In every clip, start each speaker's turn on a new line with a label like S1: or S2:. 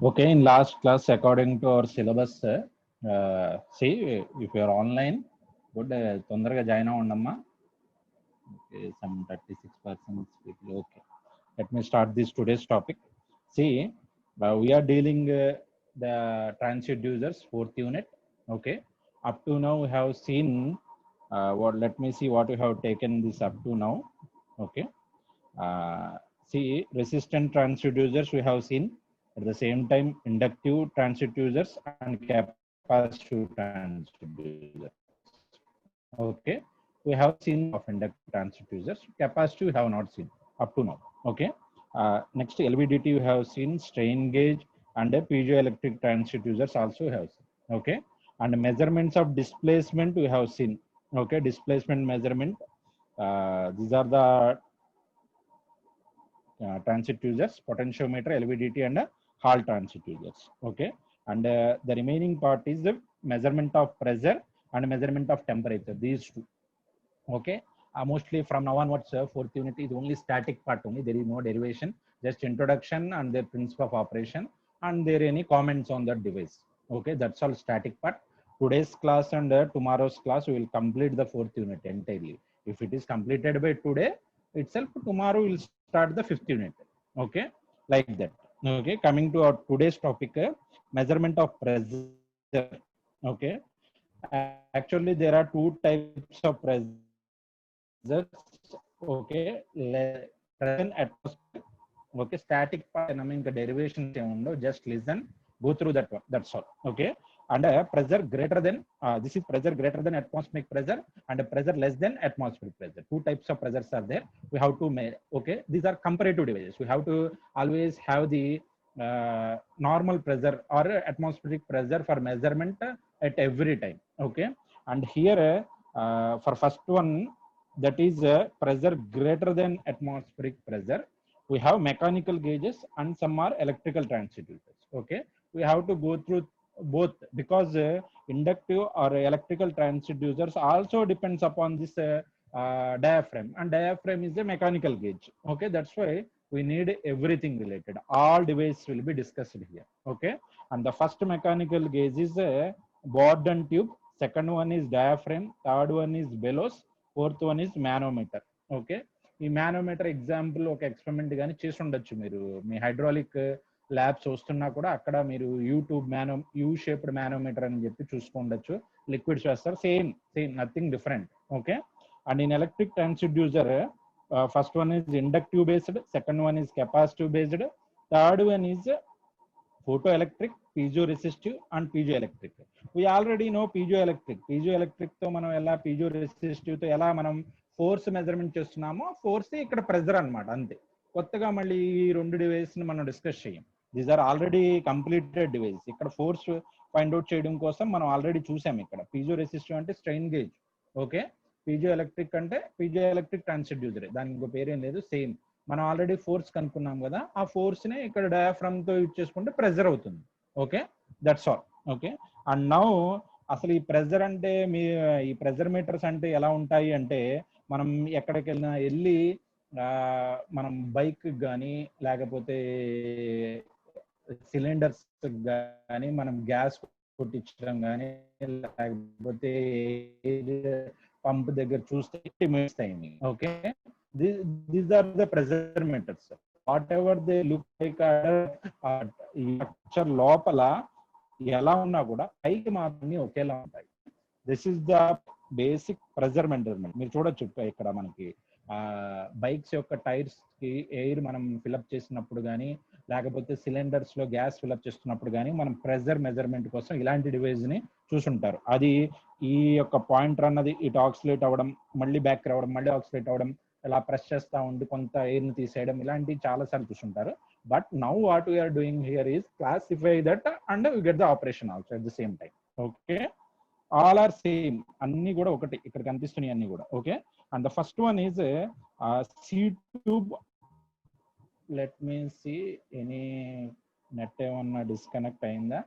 S1: Okay, in last class, according to our syllabus, see, if you are online, good, తొందరగా join అవ్వండమ్మా. Okay, some 36% people. Okay, let me start this today's topic. See, we are dealing the transducers, fourth unit. Okay, up to now we have seen what. Let me see what we have taken this up to now. Okay, see, resistant transducers we have seen. At the same time, inductive transducers and capacitive transducers. Okay, we have seen of inductive transducers. Capacitive we have not seen up to now. Okay, next LVDT we have seen, strain gauge and piezoelectric transducers also we have seen. Okay, and measurements of displacement we have seen. Okay, displacement measurement. These are the transducers, potentiometer, LVDT, and Hall transducers. Okay, and the remaining part is the measurement of pressure and measurement of temperature. These two. Okay, mostly from now onwards, fourth unit is only static part only. There is no derivation, just introduction and the principle of operation, and there any comments on that device. Okay, that's all static part. Today's class and tomorrow's class we will complete the fourth unit entirely. If it is completed by today itself, tomorrow we'll start the fifth unit. Okay, like that. Okay, coming to our today's topic, measurement of pressure. Okay, actually there are two types of pressure. Okay, present atmosphere. Okay, static part derivations just listen, go through that one, that's all. Okay, and pressure greater than this is pressure greater than atmospheric pressure and pressure less than atmospheric pressure. Two types of pressures are there, we have to make. Okay, these are comparative devices. We have to always have the normal pressure or atmospheric pressure for measurement at every time. Okay, and here for first one, that is pressure greater than atmospheric pressure, we have mechanical gauges and some are electrical transducers. Okay, we have to go through both because inductive or electrical transducers also depends upon this diaphragm, and diaphragm is a mechanical gauge. Okay, that's why we need everything related, all devices will be discussed here. Okay, and the first mechanical gauge is Borden tube, second one is diaphragm, third one is bellows, fourth one is manometer. Okay, ఈ manometer example ఒక experiment కానీ చేసి ఉండొచ్చు మీరు, మీ hydraulic labs వస్తున్నా కూడా అక్కడ మీరు యూ షేప్డ్ మానోమీటర్ అని చెప్పి చూసుకుండొచ్చు. లిక్విడ్స్ వేస్తారు, same nothing different. Okay, and in electric transducer first one is inductive based, second one is capacitive based, third one is photoelectric, piezoresistive and piezoelectric. We already know piezoelectric. Piezoelectric తో మనం ఎలా, piezoresistive తో ఎలా మనం force measurement చేస్తున్నామో, force ఇక్కడ pressure అన్నమాట, అంతే. కొత్తగా మళ్ళీ ఈ రెండు డివైస్ ని మనం డిస్కస్ చేయం. These are already completed device. ఇక్కడ ఫోర్స్ ఫైండ్ అవుట్ చేయడం కోసం మనం ఆల్రెడీ చూసాం. ఇక్కడ piezoresistive అంటే స్ట్రెయిన్ గేజ్. ఓకే, piezoelectric అంటే piezoelectric transducer, దానికి ఇంకో పేరేం లేదు, సేమ్. మనం ఆల్రెడీ ఫోర్స్ కనుక్కున్నాం కదా, ఆ ఫోర్స్ ని ఇక్కడ డయాఫ్రమ్ తో యూజ్ చేసుకుంటే ప్రెజర్ అవుతుంది. Okay, that's all. Okay, and now అసలు ఈ ప్రెజర్ అంటే ఈ ప్రెజర్ మీటర్స్ అంటే ఎలా ఉంటాయి అంటే, మనం ఎక్కడికి వెళ్ళి మనం బైక్ కానీ లేకపోతే సిలిండర్స్ కానీ మనం గ్యాస్ కొట్టించడం కానీ లేకపోతే పంప్ దగ్గర చూస్తే మిస్తాయి. Okay, these are the pressure meters. Whatever they look like ఈ స్ట్రక్చర్ లోపల ఎలా ఉన్నా కూడా పైకి మాత్రమే ఒకేలా ఉంటాయి. This is the basic pressure measurement. మీరు చూడొచ్చు ఇక్కడ మనకి బైక్స్ యొక్క టైర్స్ కి ఎయిర్ మనం ఫిల్అప్ చేసినప్పుడు కానీ లేకపోతే సిలిండర్స్ లో గ్యాస్ ఫిల్అప్ చేస్తున్నప్పుడు కానీ మనం ప్రెజర్ మెజర్మెంట్ కోసం ఇలాంటి డివైస్ ని చూసుంటారు. అది ఈ యొక్క పాయింటర్ అన్నది ఇటు ఆక్సిలేట్ అవ్వడం, మళ్ళీ బ్యాక్ రావడం, మళ్ళీ ఆక్సిలేట్ అవ్వడం, ఇలా ప్రెస్ చేస్తూ ఉండి కొంత ఎయిర్ ని తీసేయడం, ఇలాంటివి చాలా సార్లు చూసుంటారు. But now what we are doing here is classify that and we get the operation also at the same time. Okay, all are same, అన్ని కూడా ఒకటి, ఇక్కడ కనిపిస్తున్నాయి అన్ని కూడా. Okay, and the first one is C tube. Let me see any net ఏమన్నా disconnect అయిందా?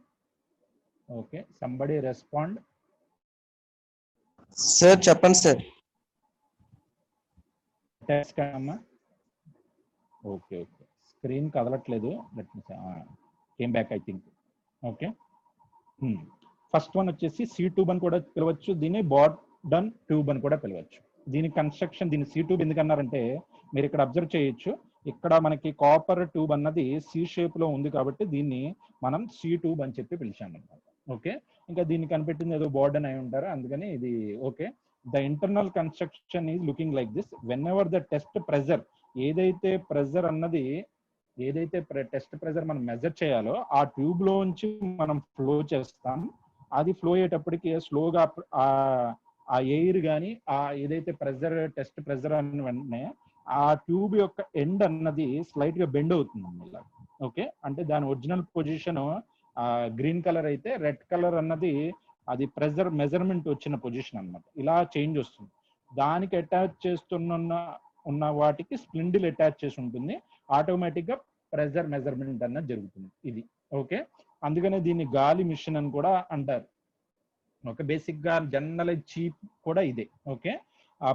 S1: Okay, somebody respond.
S2: Sir చెప్పండి సార్.
S1: ఓకే, స్క్రీన్ కదలట్లేదు. Let me see. Came back I think. Okay, first one వచ్చేసి C tube అని కూడా పిలవచ్చు, దీన్ని burden tube అని కూడా పిలవచ్చు. దీని కన్స్ట్రక్షన్, దీన్ని సి ట్యూబ్ ఎందుకన్నారంటే మీరు ఇక్కడ అబ్జర్వ్ చేయొచ్చు, ఇక్కడ మనకి కాపర్ ట్యూబ్ అన్నది సి షేప్ లో ఉంది కాబట్టి దీన్ని మనం సి ట్యూబ్ అని చెప్పి పిలిచామన్నమాట. ఓకే, ఇంకా దీన్ని కనిపెట్టింది ఏదో బార్డన్ అయి ఉంటారు, అందుకని ఇది. Okay, the internal construction is looking like this. When ever the test pressure, ఏదైతే ప్రెజర్ అన్నది, ఏదైతే టెస్ట్ ప్రెజర్ మనం మెజర్ చేయాలో ఆ ట్యూబ్ లోంచి మనం ఫ్లో చేస్తాం, అది ఫ్లో అయ్యేటప్పటికి స్లోగా ఆ ఎయిర్ కానీ ఆ ఏదైతే ప్రెజర్, టెస్ట్ ప్రెజర్ అన్న వెంటనే ఆ ట్యూబ్ యొక్క ఎండ్ అన్నది స్లైట్ గా బెండ్ అవుతుంది ఇలా. ఓకే, అంటే దాని ఒరిజినల్ పొజిషన్ గ్రీన్ కలర్ అయితే రెడ్ కలర్ అన్నది అది ప్రెజర్ మెజర్మెంట్ వచ్చిన పొజిషన్ అన్నమాట. ఇలా చేంజ్ వస్తుంది. దానికి అటాచ్ ఉన్న వాటికి స్ప్లిండిల్ అటాచ్ చేసి ఉంటుంది, ఆటోమేటిక్ గా ప్రెజర్ మెజర్మెంట్ అన్నది జరుగుతుంది ఇది. ఓకే, అందుకనే దీన్ని గాలి మిషన్ అని కూడా అంటారు. ఓకే, బేసిక్ గా జనరల్ చీప్ కూడా ఇదే. ఓకే, ఆ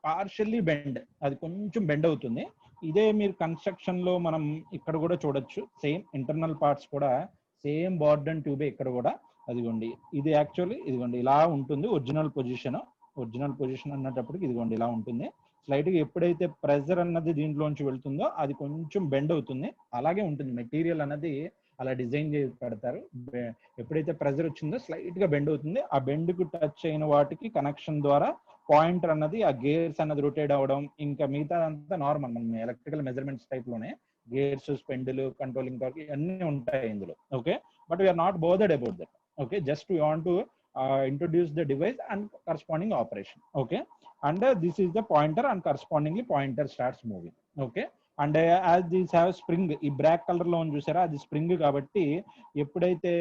S1: పార్షియల్లీ బెండ్, అది కొంచెం బెండ్ అవుతుంది. ఇదే మీరు కన్స్ట్రక్షన్ లో మనం ఇక్కడ కూడా చూడొచ్చు, సేమ్ ఇంటర్నల్ పార్ట్స్ కూడా సేమ్ బార్డన్ ట్యూబే ఇక్కడ కూడా. అదిగోండి, ఇది యాక్చువల్లీ ఇదిగోండి ఇలా ఉంటుంది ఒరిజినల్ పొజిషన్. ఒరిజినల్ పొజిషన్ అన్నటప్పటికి ఇదిగోండి ఇలా ఉంటుంది. స్లైట్ గా ఎప్పుడైతే ప్రెజర్ అన్నది దీంట్లోంచి వెళ్తుందో అది కొంచెం బెండ్ అవుతుంది, అలాగే ఉంటుంది మెటీరియల్ అన్నది అలా డిజైన్ చేసి పెడతారు. ఎప్పుడైతే ప్రెజర్ వచ్చిందో స్లైట్ గా బెండ్ అవుతుంది, ఆ బెండ్ కు టచ్ అయిన వాటికి కనెక్షన్ ద్వారా పాయింటర్ అన్నది ఆ గేర్స్ అన్నది రొటేట్ అవ్వడం, ఇంకా మిగతా అంతా నార్మల్ మన ఎలక్ట్రికల్ మెజర్మెంట్స్ టైప్ లోనే గేర్స్, స్పెండిల్, కంట్రోలింగ్ టార్క్ ఇవన్నీ ఉంటాయి ఇందులో. Okay, but we are not bothered about that. Okay, just we want to introduce the device and corresponding operation. Okay, and this is the pointer and correspondingly pointer starts moving. Okay, and as these have spring, ఈ black colour లో చూసారా అది spring కాబట్టి ఎప్పుడైతే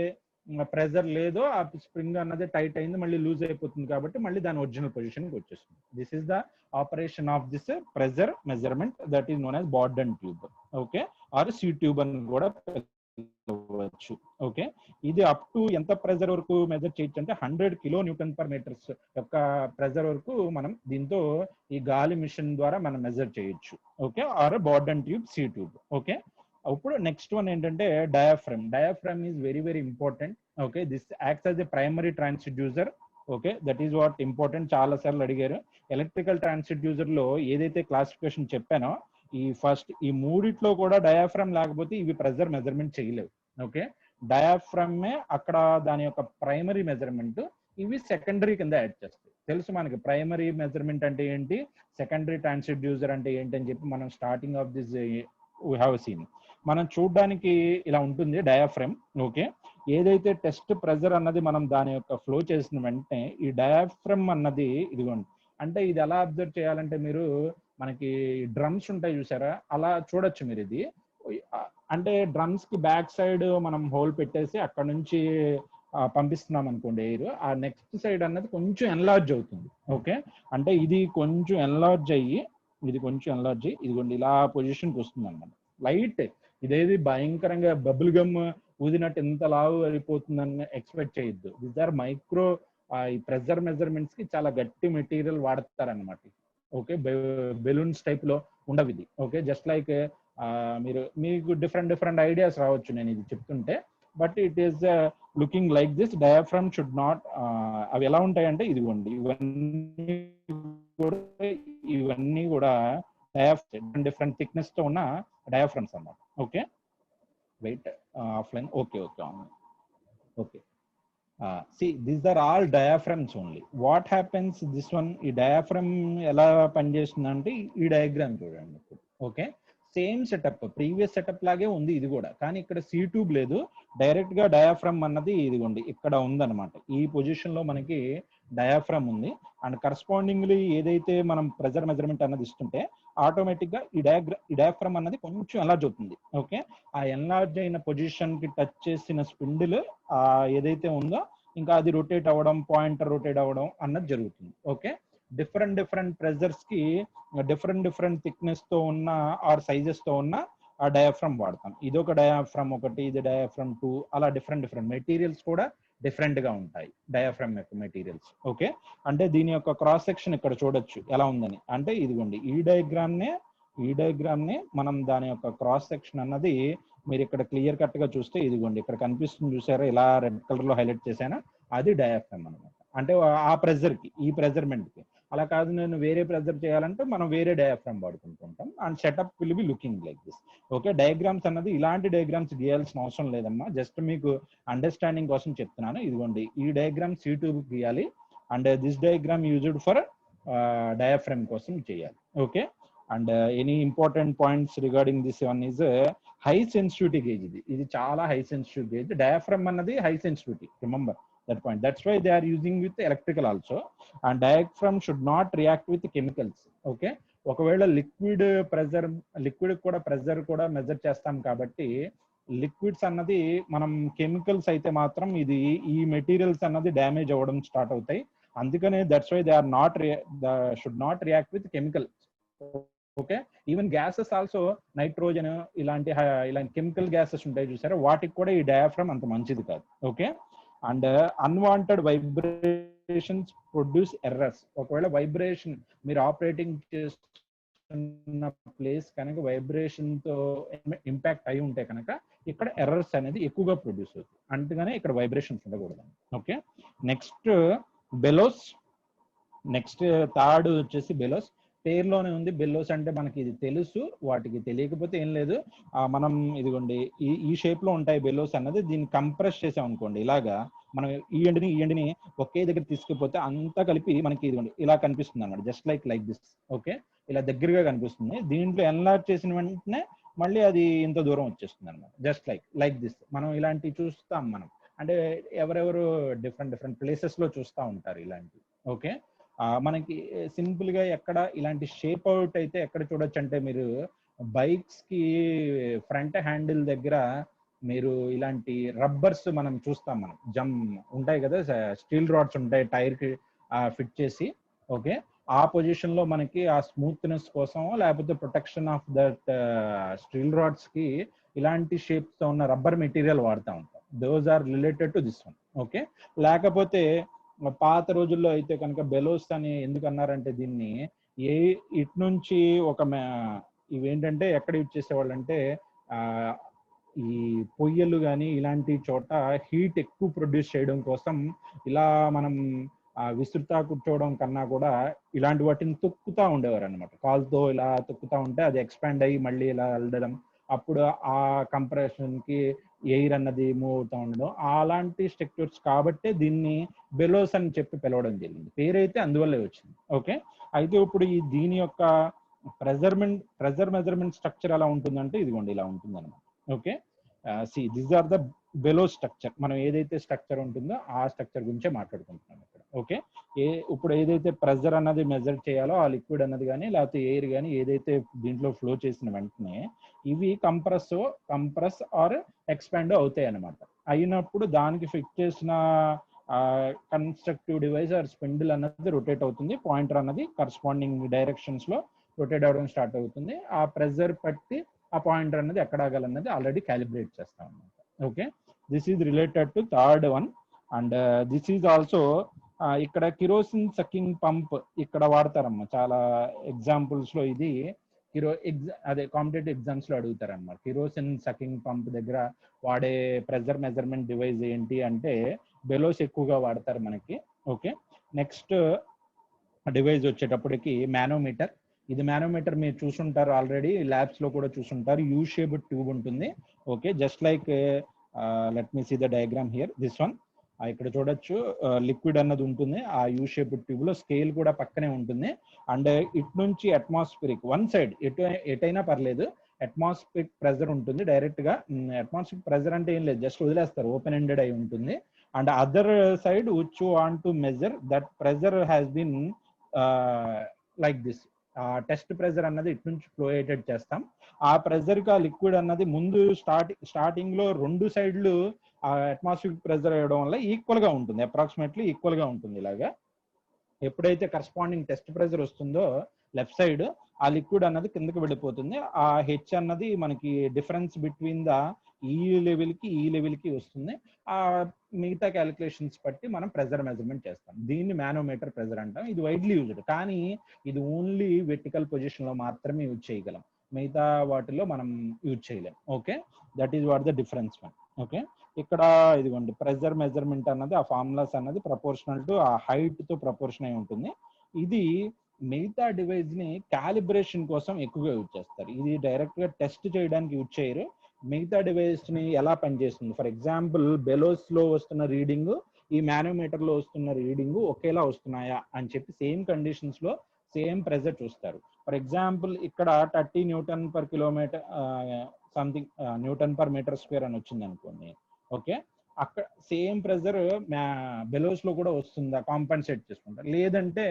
S1: pressure లేదో ఆ spring అన్నది tight అయింది, మళ్ళీ లూజ్ అయిపోతుంది కాబట్టి మళ్ళీ దాని ఒరిజినల్ పొజిషన్ కి వచ్చేస్తుంది. This is the operation of this pressure measurement that is known as Bourdon tube. Okay, or C tube అని కూడా పిలవచ్చు. ఓకే, ఇది అప్ టు ఎంత ప్రెజర్ వరకు మెజర్ చేయొచ్చు అంటే 100 కిలో న్యూటన్ పర్ మీటర్స్ యొక్క ప్రెజర్ వరకు మనం దీంతో ఈ గాలి మిషన్ ద్వారా మనం మెజర్ చేయొచ్చు. Okay, or Bourdon tube, C tube. Okay, ఇప్పుడు నెక్స్ట్ వన్ ఏంటంటే diaphragm. Diaphragm is very very important. Okay, this acts as a primary transducer. Okay, that is what important, చాలా సార్లు అడిగారు. ఎలక్ట్రికల్ ట్రాన్స్డ్యూసర్ లో ఏదైతే క్లాసిఫికేషన్ చెప్పానో ఈ మూడిట్లో కూడా డయాఫ్రమ్ లేకపోతే ఇవి ప్రెజర్ మెజర్మెంట్ చేయలేవు. ఓకే, డయాఫ్రమే అక్కడ దాని యొక్క ప్రైమరీ మెజర్మెంట్, ఇవి సెకండరీ కింద యాడ్ చేస్తాయి. తెలుసు మనకి ప్రైమరీ మెజర్మెంట్ అంటే ఏంటి, సెకండరీ ట్రాన్స్డ్యూసర్ అంటే ఏంటి అని చెప్పి మనం starting of this we have seen. మనం చూడడానికి ఇలా ఉంటుంది డయాఫ్రమ్. ఓకే, ఏదైతే టెస్ట్ ప్రెజర్ అన్నది మనం దాని యొక్క ఫ్లో చేసిన వెంటనే ఈ డయాఫ్రమ్ అన్నది ఇదిగోండి, అంటే ఇది ఎలా అబ్జర్వ్ చేయాలంటే మీరు మనకి డ్రమ్స్ ఉంటాయి చూసారా, అలా చూడొచ్చు మీరు. ఇది అంటే డ్రమ్స్ కి బ్యాక్ సైడ్ మనం హోల్ పెట్టేసి అక్కడ నుంచి పంపిస్తున్నాం అనుకోండి ఎయిర్, ఆ నెక్స్ట్ సైడ్ అన్నది కొంచెం ఎన్లార్జ్ అవుతుంది. ఓకే, అంటే ఇది కొంచెం ఎన్లార్జ్ అయ్యి ఇదిగోండి ఇలా పొజిషన్కి వస్తుంది అన్నమాట. లైట్ ఇదేది భయంకరంగా బబుల్ గమ్ ఊదినట్టు ఎంత లావు అయిపోతుందని ఎక్స్పెక్ట్ చేయొద్దు. దీస్ ఆర్ మైక్రో, ఈ ప్రెజర్ మెజర్మెంట్స్ కి చాలా గట్టి మెటీరియల్ వాడతారనమాట. ఓకే, బెలూన్స్ టైప్ లో ఉండవు ఇది. ఓకే, జస్ట్ లైక్ మీకు డిఫరెంట్ ఐడియాస్ రావచ్చు నేను ఇది చెప్తుంటే, but it is looking like this. Diaphragm should not, అవి ఎలా ఉంటాయంటే ఇదిగోండి ఇవన్నీ కూడా డిఫరెంట్ థిక్నెస్ తో ఉన్న డయాఫ్రమ్స్ అన్నమాట. Okay, wait offline. Okay, see these are all diaphragms only. What happens this one, ఈ డయాఫ్రమ్ ఎలా పనిచేస్తుందంటే ఈ డయాగ్రామ్ చూడండి. Okay, same setup, previous setup లాగే ఉంది ఇది కూడా, కానీ ఇక్కడ సి ట్యూబ్ లేదు, డైరెక్ట్ గా డయాఫ్రమ్ అన్నది ఇదిగోండి ఇక్కడ ఉందన్నమాట. ఈ పొజిషన్ లో మనకి డయాఫ్రమ్ ఉంది, అండ్ కరస్పాండింగ్లీ ఏదైతే మనం ప్రెజర్ మెజర్మెంట్ అన్నది ఇస్తుంటే ఆటోమేటిక్ గా ఈ డయాఫ్రమ్ అన్నది కొంచెం ఎన్లార్జ్ అవుతుంది. ఓకే, ఆ ఎన్లార్జ్ అయిన పొజిషన్ కి టచ్ చేసిన స్పిండిల్ ఏదైతే ఉందో ఇంకా అది రొటేట్ అవ్వడం, పాయింటర్ రొటేట్ అవ్వడం అన్నది జరుగుతుంది. ఓకే, డిఫరెంట్ ప్రెజర్స్ కి డిఫరెంట్ థిక్నెస్ తో ఉన్న ఆర్ సైజెస్ తో ఉన్న ఆ డయాఫ్రమ్ వాడతాం. ఇదొక డయాఫ్రమ్ ఒకటి, ఇది డయాఫ్రమ్ 2, అలా డిఫరెంట్ మెటీరియల్స్ కూడా డిఫరెంట్ గా ఉంటాయి డయాఫ్రమ్ యొక్క మెటీరియల్స్. ఓకే, అంటే దీని యొక్క క్రాస్ సెక్షన్ ఇక్కడ చూడొచ్చు ఎలా ఉందని. అంటే ఇదిగోండి ఈ డయాగ్రామ్ నే మనం దాని యొక్క క్రాస్ సెక్షన్ అన్నది మీరు ఇక్కడ క్లియర్ కట్ గా చూస్తే ఇదిగోండి ఇక్కడ కనిపిస్తుంది చూసారా, ఇలా రెడ్ కలర్ లో హైలైట్ చేశానా, అది డయాఫ్రమ్ అనమాట. అంటే ఆ ప్రెజర్ కి, ఈ ప్రెజర్మెంట్ కి. అలా కాదు నేను వేరే ప్రెజర్ చేయాలంటే మనం వేరే డయాఫ్రమ్ వాడుకుంటుంటాం. And setup will be looking like this. Okay, diagrams అన్నది ఇలాంటి డయాగ్రామ్స్ గీయాల్సిన అవసరం లేదమ్మా, జస్ట్ మీకు అండర్స్టాండింగ్ కోసం చెప్తున్నాను. ఇదిగోండి ఈ డయాగ్రామ్ C2 గీయాలి, and this diagram used for diaphragm కోసం చేయాలి. Okay, and any important points regarding this one is high sensitivity gauge. ఇది చాలా హై సెన్సిటివ్ గేజ్. డయాఫ్రమ్ అన్నది high sensitivity, remember that point. That's why they are using with electrical also. And diaphragm should not react with chemicals. Okay, ఒకవేళ liquid pressure, liquid కూడా pressure కూడా measure చేస్తాం కాబట్టి liquids అన్నది మనం chemicals అయితే మాత్రం ఇది ఈ మెటీరియల్స్ అన్నది డ్యామేజ్ అవ్వడం స్టార్ట్ అవుతాయి. అందుకనే that's why they are not should not react with chemicals. Okay, even gases also nitrogen ఇలాంటి కెమికల్ గ్యాసెస్ ఉంటాయి చూసారా, వాటికి కూడా ఈ డయాఫ్రమ్ అంత మంచిది కాదు. Okay, and unwanted vibrations produce errors. ఒకవేళ వైబ్రేషన్ మీరు ఆపరేటింగ్ చేస్తున్న ప్లేస్ కనుక వైబ్రేషన్ తో ఇంపాక్ట్ అయి ఉంటే కనుక ఇక్కడ ఎర్రర్స్ అనేది ఎక్కువగా ప్రొడ్యూస్ అవుతుంది. అందుకనే ఇక్కడ వైబ్రేషన్స్ ఉండకూడదు. Okay, next bellows. Next third వచ్చేసి బెలోస్. పేరులోనే ఉంది బెల్లోస్ అంటే మనకి ఇది తెలుసు, వాటికి తెలియకపోతే ఏం లేదు. మనం ఇదిగోండి ఈ షేప్ లో ఉంటాయి బెల్లోస్ అన్నది. దీన్ని కంప్రెస్ చేసాం అనుకోండి, ఇలాగా మనం ఈ ఎండ్ని ఒకే దగ్గర తీసుకుపోతే అంతా కలిపి మనకి ఇదిగోండి ఇలా కనిపిస్తుంది అన్నమాట, జస్ట్ లైక్ దిస్. ఓకే, ఇలా దగ్గరగా కనిపిస్తుంది. దీంట్లో ఎన్లార్జ్ చేసిన వెంటనే మళ్ళీ అది ఇంత దూరం వచ్చేస్తుంది అనమాట, జస్ట్ లైక్ దిస్. మనం ఇలాంటివి చూస్తాం మనం, అంటే ఎవరెవరు డిఫరెంట్ ప్లేసెస్ లో చూస్తూ ఉంటారు ఇలాంటివి. ఓకే, మనకి సింపుల్ గా ఎక్కడ ఇలాంటి షేప్ అవుట్ అయితే ఎక్కడ చూడొచ్చు అంటే మీరు బైక్స్ కి ఫ్రంట్ హ్యాండిల్ దగ్గర మీరు ఇలాంటి రబ్బర్స్ మనం చూస్తాం, మనం జమ్ ఉంటాయి కదా, స్టీల్ రాడ్స్ ఉంటాయి టైర్ కి ఫిట్ చేసి. ఓకే, ఆ పొజిషన్ లో మనకి ఆ స్మూత్నెస్ కోసం లేకపోతే protection of that steel rods కి ఇలాంటి షేప్స్ తో ఉన్న రబ్బర్ మెటీరియల్ వాడుతూ ఉంటాం. Those are related to this one. Okay, లేకపోతే పాత రోజుల్లో అయితే కనుక బెలోస్ అని ఎందుకు అన్నారంటే దీన్ని ఇటు నుంచి ఒక ఇవేంటంటే ఎక్కడ యూజ్ చేసేవాళ్ళు అంటే ఈ పొయ్యలు కానీ ఇలాంటి చోట హీట్ ఎక్కువ ప్రొడ్యూస్ చేయడం కోసం ఇలా మనం విస్తృత కూర్చోవడం కన్నా కూడా ఇలాంటి వాటిని తొక్కుతా ఉండేవారు అనమాట. కాల్తో ఇలా తొక్కుతా ఉంటే అది ఎక్స్పాండ్ అయ్యి మళ్ళీ ఇలా వెళ్ళడం, అప్పుడు ఆ కంప్రెషన్ కి ఎయిర్ అన్నది మూవ్ అవుతూ ఉండడం, అలాంటి స్ట్రక్చర్స్ కాబట్టే దీన్ని బెలోస్ అని చెప్పి పిలవడం జరిగింది. పేరైతే అందువల్లే వచ్చింది. ఓకే, అయితే ఇప్పుడు దీని యొక్క ప్రెజర్ మెజర్మెంట్ స్ట్రక్చర్ ఎలా ఉంటుందంటే ఇదిగోండి ఇలా ఉంటుంది అనమాట. Okay, see this are the bellow structure. మనం ఏదైతే స్ట్రక్చర్ ఉంటుందో ఆ స్ట్రక్చర్ గురించే మాట్లాడుకుంటున్నాం ఇక్కడ. ఓకే, ఇప్పుడు ఏదైతే ప్రెజర్ అన్నది మెజర్ చేయాలో ఆ లిక్విడ్ అన్నది కానీ లేకపోతే ఎయిర్ కానీ ఏదైతే దీంట్లో ఫ్లో చేసిన వెంటనే ఇవి కంప్రెస్ ఆర్ ఎక్స్పాండ్ అవుతాయి అనమాట. అయినప్పుడు దానికి ఫిక్స్ చేసిన కన్స్ట్రక్టివ్ డివైస్ ఆర్ స్పిండిల్ అన్నది రొటేట్ అవుతుంది, పాయింటర్ అన్నది కరస్పాండింగ్ డైరెక్షన్స్ లో రొటేట్ అవడం స్టార్ట్ అవుతుంది. ఆ ప్రెజర్ బట్టి ఆ పాయింటర్ అన్నది ఎక్కడ ఆగాలన్నది ఆల్రెడీ క్యాలిబ్రేట్ చేస్తాం అనమాట. Okay, this is related to third one. And this is also ఇక్కడ కిరోసిన్ సకింగ్ పంప్ ఇక్కడ వాడతారమ్మా చాలా ఎగ్జాంపుల్స్ లో. ఇది అదే కాంపిటేటివ్ ఎగ్జామ్స్ లో అడుగుతారు అనమాట. కిరోసిన్ సకింగ్ పంప్ దగ్గర వాడే ప్రెజర్ మెజర్మెంట్ డివైస్ ఏంటి అంటే బెలోస్ ఎక్కువగా వాడతారు మనకి. ఓకే, నెక్స్ట్ డివైస్ వచ్చేటప్పటికి మానోమీటర్. ఇది మానోమీటర్ మీరు చూసుంటారు ఆల్రెడీ, ల్యాబ్స్ లో కూడా చూసుంటారు. యూ షేప్డ్ ట్యూబ్ ఉంటుంది. Okay, just like let me see the diagram here, this one. ఇక్కడ చూడొచ్చు లిక్విడ్ అన్నది ఉంటుంది ఆ యూ షేప్డ్ ట్యూబ్ లో, స్కేల్ కూడా పక్కనే ఉంటుంది. అండ్ ఇటు నుంచి అట్మాస్ఫిరిక్ వన్ సైడ్ ఎటైనా పర్లేదు, అట్మాస్ఫిరిక్ ప్రెజర్ ఉంటుంది డైరెక్ట్ గా. అట్మాస్ఫిరిక్ ప్రెజర్ అంటే ఏం లేదు, జస్ట్ వదిలేస్తారు, ఓపెన్ ఎండెడ్ అయి ఉంటుంది. And other side which you want to measure that pressure has been like this. Test pressure అన్నది ఇటు నుంచి ఫ్లోయేటెడ్ చేస్తాం. ఆ ప్రెజర్ కి ఆ లిక్విడ్ అన్నది ముందు స్టార్టింగ్ లో రెండు సైడ్లు ఆ అట్మాస్ఫిరిక్ ప్రెజర్ అవ్వడం వల్ల ఈక్వల్ గా ఉంటుంది, అప్రాక్సిమేట్లీ ఈక్వల్ గా ఉంటుంది. ఇలాగా ఎప్పుడైతే కరస్పాండింగ్ టెస్ట్ ప్రెజర్ వస్తుందో లెఫ్ట్ సైడ్ ఆ లిక్విడ్ అన్నది కిందకి వెళ్ళిపోతుంది. ఆ హెచ్ అన్నది మనకి డిఫరెన్స్ బిట్వీన్ ద ఈ లెవెల్ కి వస్తుంది. ఆ మిగతా క్యాలిక్యులేషన్స్ బట్టి మనం ప్రెజర్ మెజర్మెంట్ చేస్తాం. దీన్ని మానోమీటర్ ప్రెజర్ అంటాం. ఇది వైడ్లీ యూజ్డ్, కానీ ఇది ఓన్లీ వెర్టికల్ పొజిషన్ లో మాత్రమే యూజ్ చేయగలం. మిగతా వాటిలో మనం యూజ్ చేయలేం. Okay, that is what the difference one. Okay, ఇక్కడ ఇదిగోండి ప్రెజర్ మెజర్మెంట్ అన్నది ఆ ఫార్ములాస్ అన్నది ప్రపోర్షనల్ టు ఆ హైట్ తో ప్రపోర్షన్ అయి ఉంటుంది. ఇది మిగతా డివైస్ ని క్యాలిబ్రేషన్ కోసం ఎక్కువగా యూజ్ చేస్తారు. ఇది డైరెక్ట్ గా టెస్ట్ చేయడానికి యూజ్ చేయరు. మిగతా డివైస్ ని ఎలా పనిచేస్తుంది, ఫర్ ఎగ్జాంపుల్ బెలోస్ లో వస్తున్న రీడింగ్ ఈ మానోమీటర్ లో వస్తున్న రీడింగ్ ఒకేలా వస్తున్నాయా అని చెప్పి సేమ్ కండిషన్స్ లో సేమ్ ప్రెజర్ చూస్తారు. ఫర్ ఎగ్జాంపుల్ ఇక్కడ 30 newton per kilometre something newton per metre square అని వచ్చింది అనుకోండి. ఓకే, అక్కడ సేమ్ ప్రెజర్ బెలోస్ లో కూడా వస్తుందా కాంపన్సేట్ చేసుకుంటారు, లేదంటే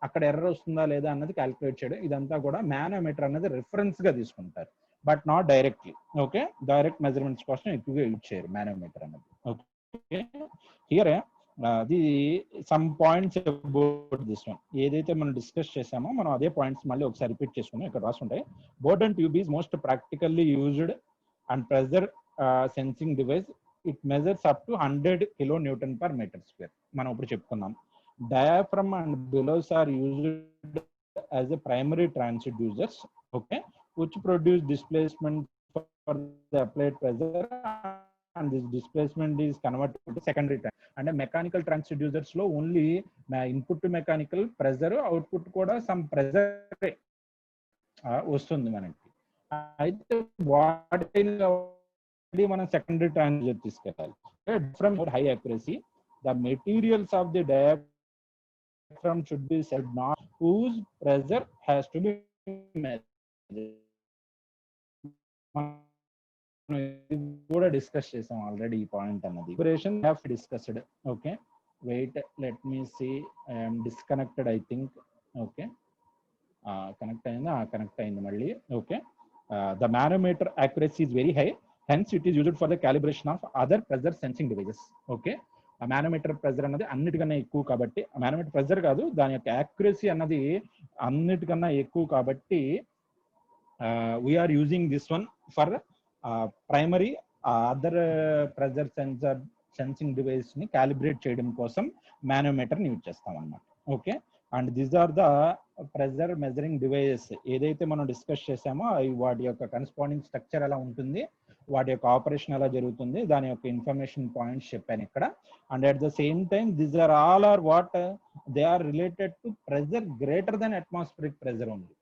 S1: అక్కడ ఎర్రర్ వస్తుందా లేదా అన్నది క్యాలిక్యులేట్ చేయడం. ఇదంతా కూడా మానోమీటర్ అనేది రిఫరెన్స్ గా తీసుకుంటారు, but not directly. Okay, direct measurements కోసం ఎక్కువగా యూజ్ చేయరు మానోమీటర్ అనేది. Okay, here the some points about this one. ఏదైతే మనం డిస్కస్ చేసామో మనం అదే పాయింట్స్ మళ్ళీ ఒకసారి రిపీట్ చేసుకున్నాం. ఇక్కడ రాసుంటాయి. Bourdon tube is most practically used and pressure sensing device. It measures up to 100 kilo newton per metre square. మనం ఇప్పుడు చెప్పుకున్నాం. Diaphragm and bellows are used as a primary transducers, okay, which produce displacement for the applied pressure, and this displacement is converted to secondary అంటే mechanical transducers లో only input mechanical pressure, output కూడా some pressure వస్తుంది మనకి. అయితే వాటి మనం secondary transducer తీసుకెళ్ళాలి. From high accuracy the materials of the diaphragm should be said not whose pressure has to be కూడా డిస్కస్ చేసాం ఆల్రెడీ ఈ పాయింట్ అన్నది. Discussed. Okay, wait, let me see, I'm disconnected I think. Okay, connect అయిందా? Connect అయింది మళ్ళీ. Okay, the manometer accuracy is very high, hence it is used for the calibration of other pressure sensing devices. Okay, ఆ manometer pressure అన్నది అన్నిటికన్నా ఎక్కువ కాబట్టి, manometer pressure కాదు, దాని యొక్క యాక్యురసీ అన్నది అన్నిటికన్నా ఎక్కువ కాబట్టి we're using this one for primary other pressure sensing device ని క్యాలిబ్రేట్ చేయడం కోసం మానోమీటర్ ని యూజ్ చేస్తాం అన్నమాట. Okay, and these are the pressure measuring devices. ఏదైతే మనం డిస్కస్ చేసామో వాటి యొక్క కరెస్పాండింగ్ స్ట్రక్చర్ ఎలా ఉంటుంది, వాటి యొక్క ఆపరేషన్ ఎలా జరుగుతుంది, దాని యొక్క ఇన్ఫర్మేషన్ పాయింట్స్ చెప్పాను ఇక్కడ. And at the same time these are all are what they are related to pressure greater then atmospheric pressure ఉంది.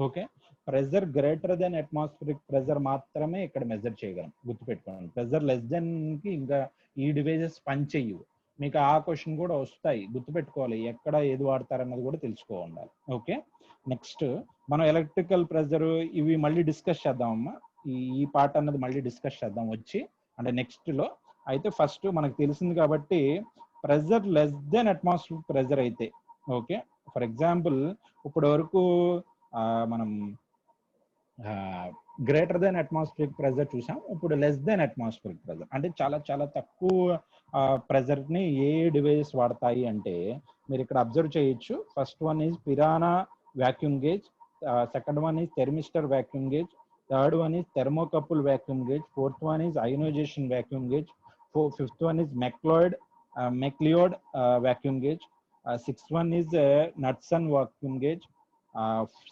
S1: Okay, pressure greater then atmospheric pressure మాత్రమే ఇక్కడ మెజర్ చేయగలం, గుర్తుపెట్టుకోండి. ప్రెజర్ లెస్ దెన్ కి ఇంకా ఈ డివైజెస్ పనిచేయవు. మీకు ఆ క్వశ్చన్ కూడా వస్తాయి, గుర్తుపెట్టుకోవాలి. ఎక్కడ ఏది వాడతారన్నది కూడా తెలుసుకోవాలి. ఓకే, నెక్స్ట్ మనం ఎలక్ట్రికల్ ప్రెజర్ ఇవి మళ్ళీ డిస్కస్ చేద్దామమ్మా. ఈ పార్ట్ అన్నది మళ్ళీ డిస్కస్ చేద్దాం వచ్చి, అంటే నెక్స్ట్ లో. అయితే ఫస్ట్ మనకు తెలిసింది కాబట్టి pressure less than atmospheric pressure అయితే, ఓకే, ఫర్ ఎగ్జాంపుల్ ఇప్పటి వరకు మనం గ్రేటర్ దెన్ అట్మాస్ఫిరిక్ ప్రెజర్ చూసాం. ఇప్పుడు లెస్ దెన్ అట్మాస్ఫిరిక్ ప్రెజర్ అంటే చాలా చాలా తక్కువ ప్రెజర్ ని ఏ డివైస్ వాడతాయి అంటే మీరు ఇక్కడ అబ్జర్వ్ చేయొచ్చు. First one is Pirani vacuum gauge, second one is thermistor vacuum gauge, third one is thermocouple vacuum gauge, fourth one is ionization vacuum gauge, fifth one is McLeod vacuum gauge, sixth one is Knudsen vacuum gauge,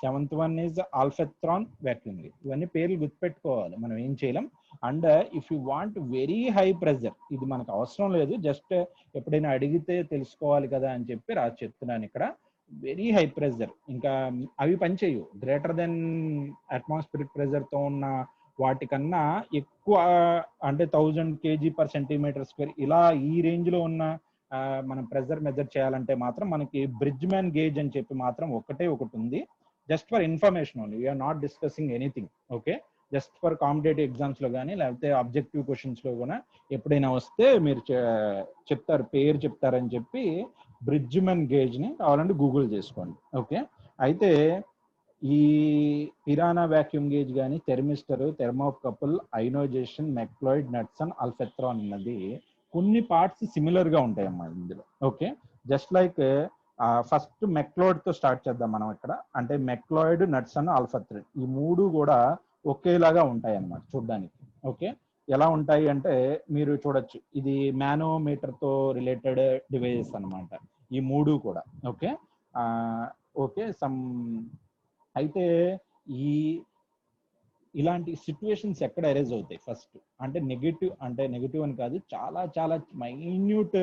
S1: seventh one is alphatron vacuum gauge. ఇవన్నీ పేర్లు గుర్తుపెట్టుకోవాలి, మనం ఏం చేయలేం. And if you want very high pressure, ఇది మనకు అవసరం లేదు, జస్ట్ ఎప్పుడైనా అడిగితే తెలుసుకోవాలి కదా అని చెప్పి చెప్తున్నాను ఇక్కడ. వెరీ హై ప్రెజర్ ఇంకా అవి పనిచేయవు. గ్రేటర్ దెన్ అట్మాస్ఫిరిక్ ప్రెజర్ తో ఉన్న వాటికన్నా ఎక్కువ, అంటే 1000 kg per centimeter square ఇలా ఈ రేంజ్ లో ఉన్న మనం ప్రెజర్ మెజర్ చేయాలంటే మాత్రం మనకి బ్రిడ్జ్ మ్యాన్ గేజ్ అని చెప్పి మాత్రం ఒకటి ఉంది. Just for information only, we're not discussing anything. Okay, just for competitive exams లో కానీ లేకపోతే ఆబ్జెక్టివ్ క్వశ్చన్స్ లో కూడా ఎప్పుడైనా వస్తే మీరు చెప్తారు, పేరు చెప్తారని చెప్పి బ్రిడ్జ్ మ్యాన్ గేజ్ ని కావాలంటే గూగుల్ చేసుకోండి. ఓకే, అయితే ఈ పిరానా వాక్యూమ్ గేజ్ కానీ థెర్మిస్టర్, థెర్మోకపుల్, అయోనైజేషన్, మెక్లాయిడ్, నట్సన్, ఆల్ఫెథ్రాన్ అన్నది కొన్ని పార్ట్స్ సిమిలర్ గా ఉంటాయి అమ్మా ఇందులో. Okay, just like first McLeod తో స్టార్ట్ చేద్దాం మనం ఇక్కడ. అంటే మెక్లాయిడ్, నట్సన్, ఆల్ఫెథ్రాన్ ఈ మూడు కూడా ఒకేలాగా ఉంటాయి అన్నమాట చూడడానికి. ఓకే, ఎలా ఉంటాయి అంటే మీరు చూడొచ్చు, ఇది మానోమీటర్ తో రిలేటెడ్ డివైజెస్ అన్నమాట ఈ మూడు కూడా. ఓకే, ఓకే, అయితే ఈ ఇలాంటి సిచ్యువేషన్స్ ఎక్కడ అరైజ్ అవుతాయి ఫస్ట్ అంటే నెగిటివ్ అని కాదు, చాలా చాలా మైన్యూట్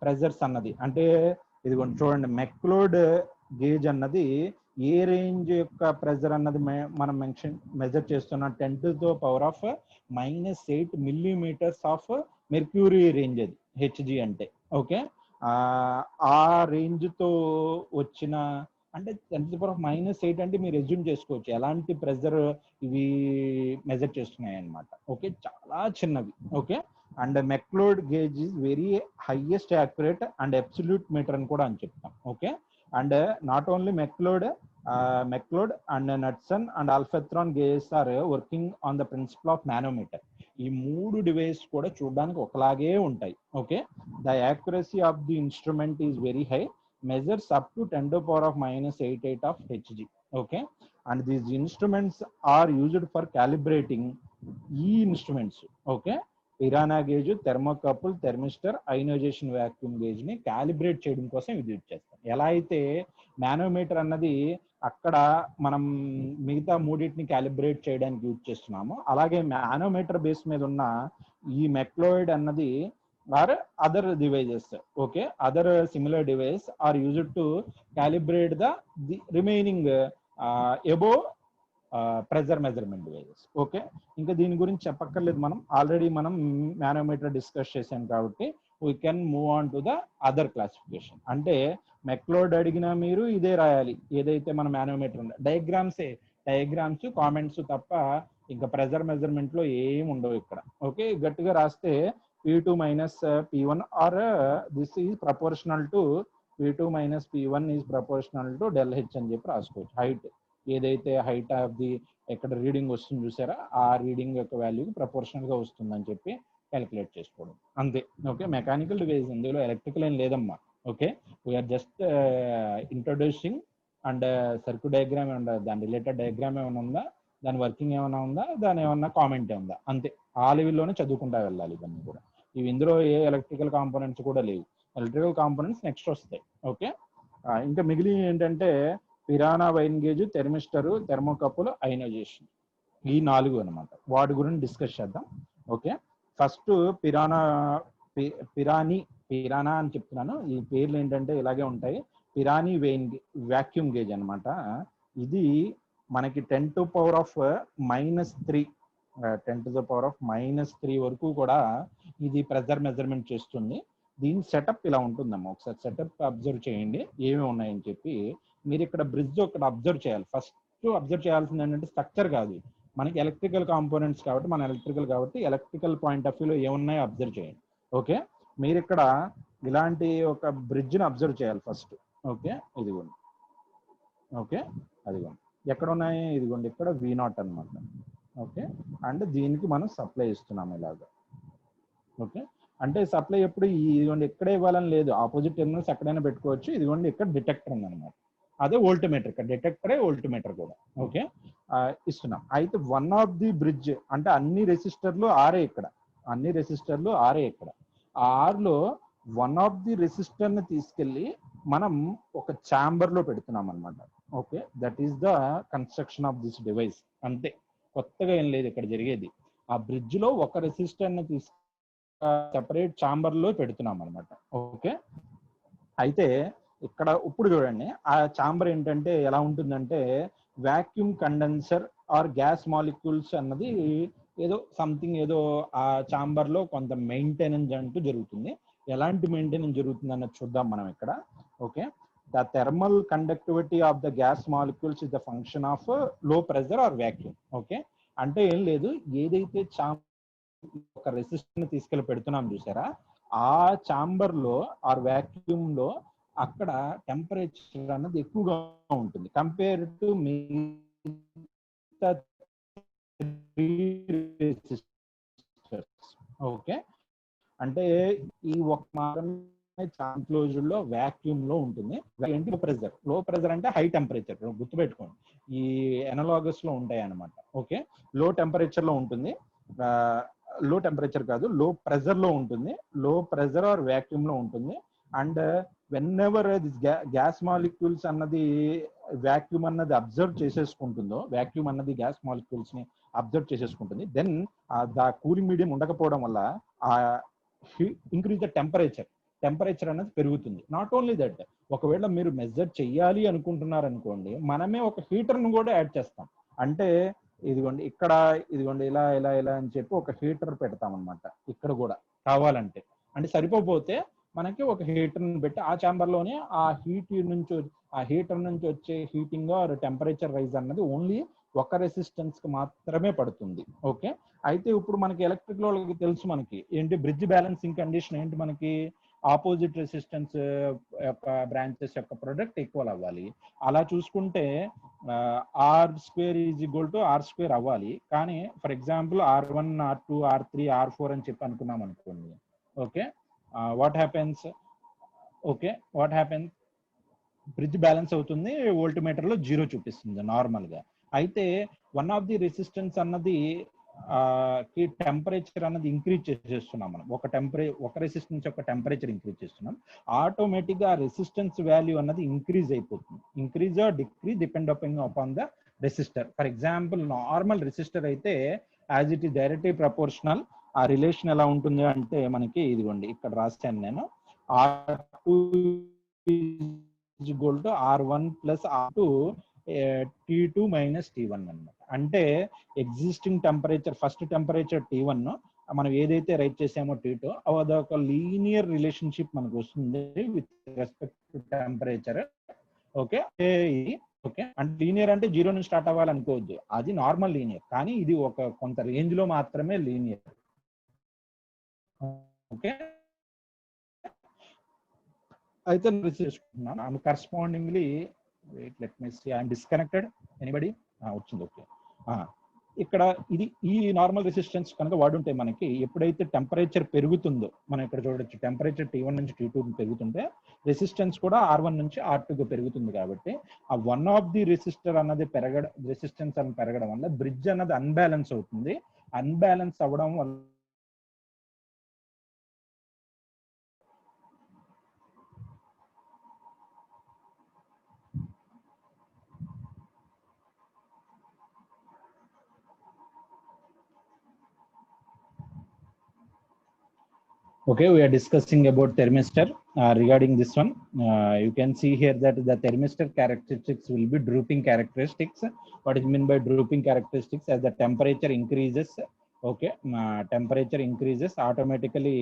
S1: ప్రెజర్స్ అన్నది అంటే ఇది చూడండి, మెక్లోడ్ గేజ్ అన్నది ఏ రేంజ్ యొక్క ప్రెజర్ అన్నది మనం మెజర్ చేస్తున్న 10⁻⁻8 millimeters ఆఫ్ మెర్క్యూరీ రేంజ్ అది హెచ్జి అంటే. ఓకే, ఆ రేంజ్ తో వచ్చిన అంటే 10⁻⁻8 అంటే మీరు ఎజ్యూమ్ చేసుకోవచ్చు ఎలాంటి ప్రెజర్ ఇవి మెజర్ చేస్తున్నాయి అన్నమాట. ఓకే, చాలా చిన్నవి. Okay, and McLeod gauge is very highest accurate and absolute meter అని కూడా అని చెప్తాం. Okay, and not only McLeod and Knudsen and alphatron gauges are working on the principle of nanometre. ఈ 3 డివైస్ కూడా చూడడానికి ఒకలాగే ఉంటాయి. Okay, the accuracy of the instrument is very high, measures up to 10⁻⁸88 of Hg. Okay, and these instruments are used for calibrating instruments. Okay, Pirani gauge, thermocouple, thermistor, ionization vacuum gauge ని calibrate చేయడం కోసం ఇది use చేస్తాం. ఎలా అయితే manometer అన్నది అక్కడ మనం మిగతా మూడింటిని క్యాలిబ్రేట్ చేయడానికి యూజ్ చేస్తున్నామో, అలాగే మానోమీటర్ బేస్ మీద ఉన్న ఈ మెక్లోయిడ్ అన్నది or other devices, okay, other similar device are used to calibrate the remaining above pressure measurement devices. Okay, ఇంకా దీని గురించి చెప్పక్కర్లేదు, మనం ఆల్రెడీ మనం మానోమీటర్ డిస్కస్ చేసాం కాబట్టి we can move on to the other classification. అంటే మెక్లోడ్ అడిగినా మీరు ఇదే రాయాలి, ఏదైతే మన మానోమీటర్ ఉందో డయాగ్రామ్స్ కామెంట్స్ తప్ప ఇంకా ప్రెజర్ మెజర్మెంట్ లో ఏమి ఉండవు ఇక్కడ. ఓకే, గట్టిగా రాస్తే P2 minus P1 or this is proportional to P2 minus P1 is proportional to del H అని చెప్పి రాసుకోవచ్చు. హైట్ ఏదైతే హైట్ ఆఫ్ ది ఎక్కడ రీడింగ్ వస్తుంది చూసారా, ఆ రీడింగ్ యొక్క వాల్యూకి ప్రపోర్షనల్ గా వస్తుందని చెప్పి క్యాలిక్యులేట్ చేసుకోవడం అంతే. ఓకే, మెకానికల్ డివైస్ ఇందులో ఎలక్ట్రికల్ ఏం లేదమ్మా. Okay, we're just introducing and circuit diagram ఏమన్నా, దాని రిలేటెడ్ డయాగ్రామ్ ఏమైనా ఉందా, దాని వర్కింగ్ ఏమైనా ఉందా, దాని ఏమన్నా కామెంట్ ఉందా, అంతే. ఆ లెవెల్లోనే చదువుకుంటా వెళ్ళాలి ఇవన్నీ కూడా. ఇవి ఇందులో ఏ ఎలక్ట్రికల్ కాంపోనెంట్స్ కూడా లేవు, ఎలక్ట్రికల్ కాంపోనెంట్స్ నెక్స్ట్ వస్తాయి. ఓకే, ఇంకా మిగిలి ఏంటంటే పిరానా వైన్ గేజ్, థెర్మిస్టరు, థెర్మోకపుల్, అయోనైజేషన్, ఈ 4 అనమాట. వాటి గురించి డిస్కస్ చేద్దాం. ఓకే, ఫస్ట్ పిరానా అని చెప్తున్నాను, ఈ పేర్లు ఏంటంటే ఇలాగే ఉంటాయి. పిరానీ వెయిన్ వాక్యూమ్ గేజ్ అనమాట. ఇది మనకి 10⁻⁻3 వరకు కూడా ఇది ప్రెజర్ మెజర్మెంట్ చేస్తుంది. దీని సెటప్ ఇలా ఉంటుందమ్మా. ఒకసారి సెటప్ అబ్జర్వ్ చేయండి ఏమేమి ఉన్నాయని చెప్పి. మీరు ఇక్కడ బ్రిడ్జ్ ఒకటి అబ్జర్వ్ చేయాలి. ఫస్ట్ అబ్జర్వ్ చేయాల్సింది ఏంటంటే స్ట్రక్చర్ కాదు, మనకి ఎలక్ట్రికల్ కాంపోనెంట్స్ కాబట్టి, మన ఎలక్ట్రికల్ పాయింట్ ఆఫ్ వ్యూలో ఏమున్నాయో అబ్జర్వ్ చేయండి. ఓకే, మీరు ఇక్కడ ఇలాంటి ఒక బ్రిడ్జ్ని అబ్జర్వ్ చేయాలి ఫస్ట్. ఓకే, ఇదిగోండి. ఓకే, అదిగోండి ఎక్కడ ఉన్నాయి, ఇదిగోండి ఇక్కడ V0 అనమాట. ఓకే, అండ్ దీనికి మనం సప్లై ఇస్తున్నాం ఇలాగా. ఓకే, అంటే సప్లై ఎప్పుడు ఇదిగోండి ఎక్కడే ఇవ్వాలని లేదు, ఆపోజిట్ టెర్మినల్స్ ఎక్కడైనా పెట్టుకోవచ్చు. ఇదిగోండి ఇక్కడ డిటెక్టర్ ఉందన్నమాట, అదే వోల్ట్మీటర్, ఇక్కడ డిటెక్టరే వోల్ట్మీటర్ కూడా. ఓకే, ఇస్తున్నాం. అయితే వన్ ఆఫ్ ది బ్రిడ్జ్ అంటే అన్ని రెసిస్టర్లు ఆరే ఇక్కడ, ఆ ఆర్లో వన్ ఆఫ్ ది రెసిస్టర్ ని తీసుకెళ్లి మనం ఒక ఛాంబర్ లో పెడుతున్నాం అనమాట. Okay, that is the construction of this device. అంతే, కొత్తగా ఏం లేదు ఇక్కడ జరిగేది. ఆ బ్రిడ్జ్ లో ఒక రెసిస్టర్ ని సెపరేట్ ఛాంబర్ లో పెడుతున్నాం అనమాట. ఓకే, అయితే ఇక్కడ ఇప్పుడు చూడండి, ఆ ఛాంబర్ ఏంటంటే ఎలా ఉంటుందంటే vacuum condenser or gas molecules అన్నది ఏదో సంథింగ్ ఏదో ఆ ఛాంబర్ లో కొంత మెయింటెనెన్స్ అంటూ జరుగుతుంది. ఎలాంటి మెయింటెనెన్స్ జరుగుతుంది అన్నది చూద్దాం మనం ఇక్కడ. Okay, the thermal conductivity of the gas molecules is the function of లో ప్రెజర్ ఆర్ వాక్యూమ్. ఓకే, అంటే ఏం లేదు, ఏదైతే ఒక రెసిస్టర్ ని తీసుకెళ్లి పెడుతున్నాం చూసారా, ఆ ఛాంబర్ లో ఆర్ వాక్యూమ్ లో అక్కడ టెంపరేచర్ అన్నది ఎక్కువగా ఉంటుంది కంపేర్ టు ఓకే, అంటే ఈ ఒక క్లోజ్డ్ లో వాక్యూమ్ లో ఉంటుంది. లో ప్రెజర్ అంటే హై టెంపరేచర్, గుర్తుపెట్టుకోండి, ఈ ఎనలాగస్ లో ఉంటాయి అన్నమాట. ఓకే, లో టెంపరేచర్ లో ఉంటుంది, లో టెంపరేచర్ కాదు, లో ప్రెజర్ లో ఉంటుంది, లో ప్రెజర్ ఆర్ వాక్యూమ్ లో ఉంటుంది. And whenever this gas molecules అన్నది వాక్యూమ్ అన్నది అబ్జర్వ్ చేసేసుకుంటుందో, వాక్యూమ్ అన్నది గ్యాస్ మాలిక్యూల్స్ ని అబ్జర్వ్ చేసేసుకుంటుంది, దెన్ ద కూలింగ్ మీడియం ఉండకపోవడం వల్ల ఆ ఇంక్రీజ్ ద టెంపరేచర్ అనేది పెరుగుతుంది. నాట్ ఓన్లీ దట్, ఒకవేళ మీరు మెజర్ చెయ్యాలి అనుకుంటున్నారు అనుకోండి, మనమే ఒక హీటర్ ను కూడా యాడ్ చేస్తాం. అంటే ఇదిగోండి ఇక్కడ, ఇదిగోండి ఇలా ఇలా ఇలా అని చెప్పి ఒక హీటర్ పెడతాం అనమాట. ఇక్కడ కూడా కావాలంటే, అంటే సరిపోతే మనకి ఒక హీటర్ ని పెట్టి ఆ ఛాంబర్ లోనే ఆ హీటర్ నుంచి వచ్చే హీటింగ్ ఆర్ టెంపరేచర్ రైజ్ అన్నది ఓన్లీ ఒక రెసిస్టెన్స్ కి మాత్రమే పడుతుంది. ఓకే, అయితే ఇప్పుడు మనకి ఎలక్ట్రిక్ వాళ్ళకి తెలుసు మనకి ఏంటి బ్రిడ్జ్ బ్యాలెన్సింగ్ కండిషన్ ఏంటి, మనకి ఆపోజిట్ రెసిస్టెన్స్ యొక్క బ్రాంచెస్ యొక్క ప్రొడక్ట్ ఈక్వల్ అవ్వాలి. అలా చూసుకుంటే R² అవ్వాలి. కానీ for example R1, R2, R3, R4 అని చెప్పి అనుకున్నాం అనుకోండి. Okay, what happens, bridge balance అవుతుంది, వోల్ట్మీటర్ లో 0 చూపిస్తుంది నార్మల్ గా. అయితే వన్ ఆఫ్ ది రెసిస్టెన్స్ అన్నది కి టెంపరేచర్ అన్నది ఇంక్రీజ్ చేసేస్తున్నాం మనం. ఒక రెసిస్టెన్స్ యొక్క టెంపరేచర్ ఇంక్రీజ్ చేస్తున్నాం, ఆటోమేటిక్ గా రెసిస్టెన్స్ వాల్యూ అన్నది ఇంక్రీజ్ అయిపోతుంది. Increase or decrease depending upon the resistor. For example normal resistor అయితే as it is directly proportional. ఆ రిలేషన్ ఎలా ఉంటుంది అంటే మనకి ఇదిగోండి ఇక్కడ రాస్తాను నేను, R2 R1 + R2 T2 - T1 అన్నమాట. అంటే existing temperature, first temperature T1 మనం ఏదైతే రైట్ చేసామో T2, అదొక లీనియర్ రిలేషన్షిప్ మనకు వస్తుంది with respect to temperature. Okay, అంటే లీనియర్ అంటే 0 నుంచి స్టార్ట్ అవ్వాలనుకోవద్దు, అది నార్మల్ లీనియర్. కానీ ఇది ఒక కొంత రేంజ్ లో మాత్రమే లీనియర్. ఓకే, అయితే చేసుకుంటున్నాను correspondingly. Wait, let me see, I'm disconnected. Anybody వచ్చింది? ఓకే, ఇక్కడ ఇది ఈ నార్మల్ రెసిస్టెన్స్ కనుక వాడుంటే మనకి ఎప్పుడైతే టెంపరేచర్ పెరుగుతుందో, మనం ఇక్కడ చూడొచ్చు టెంపరేచర్ T1 నుంచి T2 పెరుగుతుంటే రెసిస్టెన్స్ కూడా R1 నుంచి R2 పెరుగుతుంది. కాబట్టి ఆ వన్ ఆఫ్ ది రెసిస్టెన్స్ అన్నది పెరగడం వల్ల బ్రిడ్జ్ అన్నది అన్బ్యాలెన్స్ అవుతుంది. అన్బ్యాలెన్స్ అవ్వడం వల్ల okay, we are discussing about thermistor. Regarding this one, you can see here that the thermistor characteristics will be drooping characteristics. What is meant by drooping characteristics? As the temperature increases, okay, temperature increases automatically.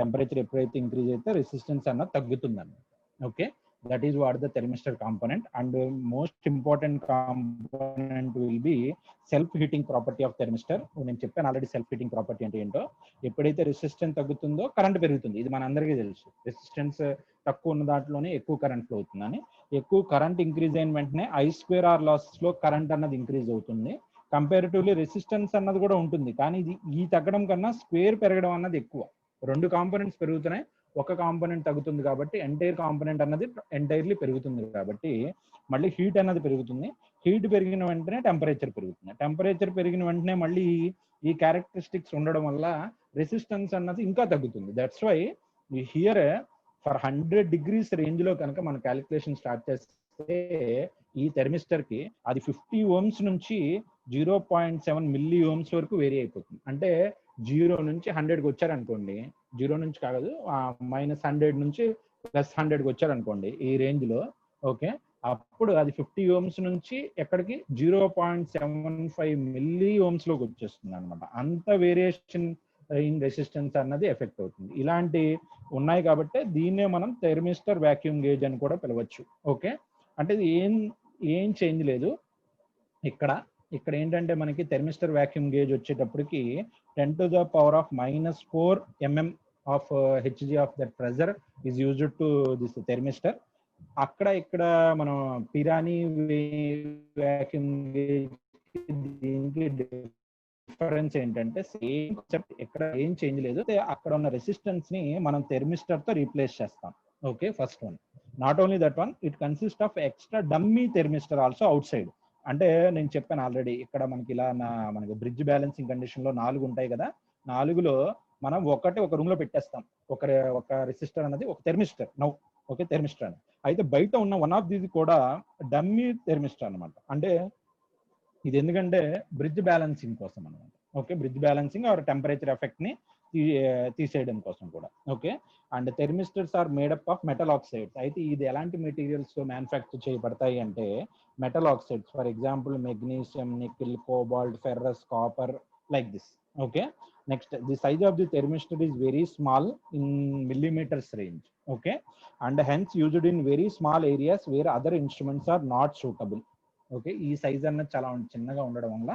S1: Temperature ఎప్పుడైతే increase అయితే రెసిస్టెన్స్ అన్నది తగ్గుతుందండి. Okay, that is what the thermistor component. And most important component will be self heating property of thermistor. నేను చెప్పాను already self heating property అంటే ఏంటో. ఎప్పుడైతే రెసిస్టెన్స్ తగ్గుతుందో కరెంట్ పెరుగుతుంది, ఇది మన అందరికీ తెలుసు. రెసిస్టెన్స్ తక్కువ ఉన్న దాంట్లోనే ఎక్కువ కరెంట్ ఫ్లో అవుతుందని. ఎక్కువ కరెంట్ ఇంక్రీజ్ అయిన వెంటనే I²R లాసెస్ లో కరెంట్ అన్నది ఇంక్రీజ్ అవుతుంది. కంపారిటివ్లీ రెసిస్టెన్స్ అన్నది కూడా ఉంటుంది, కానీ ఇది ఈ తగ్గడం కన్నా స్క్వేర్ పెరగడం అన్నది ఎక్కువ. 2 కాంపోనెంట్స్ పెరుగుతున్నాయి, ఒక కాంపోనెంట్ తగ్గుతుంది. కాబట్టి ఎంటైర్ కాంపోనెంట్ అన్నది ఎంటైర్లీ పెరుగుతుంది. కాబట్టి మళ్ళీ హీట్ అన్నది పెరుగుతుంది. హీట్ పెరిగిన వెంటనే టెంపరేచర్ పెరుగుతుంది. టెంపరేచర్ పెరిగిన వెంటనే మళ్ళీ ఈ క్యారెక్టరిస్టిక్స్ ఉండడం వల్ల రెసిస్టెన్స్ అన్నది ఇంకా తగ్గుతుంది. That's why here for 100 degrees range లో కనుక మనం క్యాలిక్యులేషన్ స్టార్ట్ చేస్తే ఈ థెర్మిస్టర్ కి అది 50 ohms నుంచి 0.7 milli ohms వరకు వేరీ అయిపోతుంది. అంటే 0 నుంచి 100కి వచ్చారనుకోండి, 0 నుంచి కాదు -100 నుంచి +100కి వచ్చారనుకోండి ఈ రేంజ్ లో. ఓకే, అప్పుడు అది 50 ohms నుంచి ఎక్కడికి 0.75 milli ohms లోకి వచ్చేస్తుంది అనమాట. అంత వేరియేషన్ ఇన్ రెసిస్టెన్స్ అన్నది ఎఫెక్ట్ అవుతుంది. ఇలాంటి ఉన్నాయి కాబట్టి దీన్నే మనం థెర్మిస్టర్ వాక్యూమ్ గేజ్ అని కూడా పిలవచ్చు. ఓకే, అంటే ఏం చేంజ్ లేదు ఇక్కడ. ఏంటంటే మనకి థెర్మిస్టర్ వాక్యూమ్ గేజ్ వచ్చేటప్పటికి 10⁻⁻⁴ mm of Hg of that pressure is used to this thermistor. ఇక్కడ మనం పిరాని వాక్యూమ్ గేజ్ దీనికి డిఫరెన్స్ ఏంటంటే సేమ్ కాన్సెప్ట్, ఎక్కడ ఏం చేంజ్ లేదు. అక్కడ ఉన్న రెసిస్టెన్స్ ని మనం థెర్మిస్టర్ తో రీప్లేస్ చేస్తాం. Okay, first one. Not only that one, it consist of extra dummy thermistor also outside. అంటే నేను చెప్పాను ఆల్రెడీ, ఇక్కడ మనకి ఇలా మనకి బ్రిడ్జ్ బ్యాలెన్సింగ్ కండిషన్ లో 4 ఉంటాయి కదా, 4లో మనం ఒక రూమ్ లో పెట్టేస్తాం. ఒక రెసిస్టర్ అనేది ఒక థెర్మిస్టర్. ఓకే, థెర్మిస్టర్ అని. అయితే బయట ఉన్న వన్ ఆఫ్ దిది కూడా డమ్మీ థెర్మిస్టర్ అనమాట. అంటే ఇది ఎందుకంటే బ్రిడ్జ్ బ్యాలెన్సింగ్ కోసం అనమాట. Okay, bridge balancing or temperature effect ని తీసేయడం కోసం కూడా. Okay, and thermistors are made up of metal oxides. అయితే ఇది ఎలాంటి మెటీరియల్స్ మ్యానుఫ్యాక్చర్ చేయబడతాయి అంటే metal oxides, for example magnesium, nickel, cobalt, ferrous, copper, like this. Okay, next the size of the thermistor is very small in millimeters range. Okay, and hence used in very small areas where other instruments are not suitable. Okay, ఈ size అన్నది చాలా చిన్నగా ఉండడం వల్ల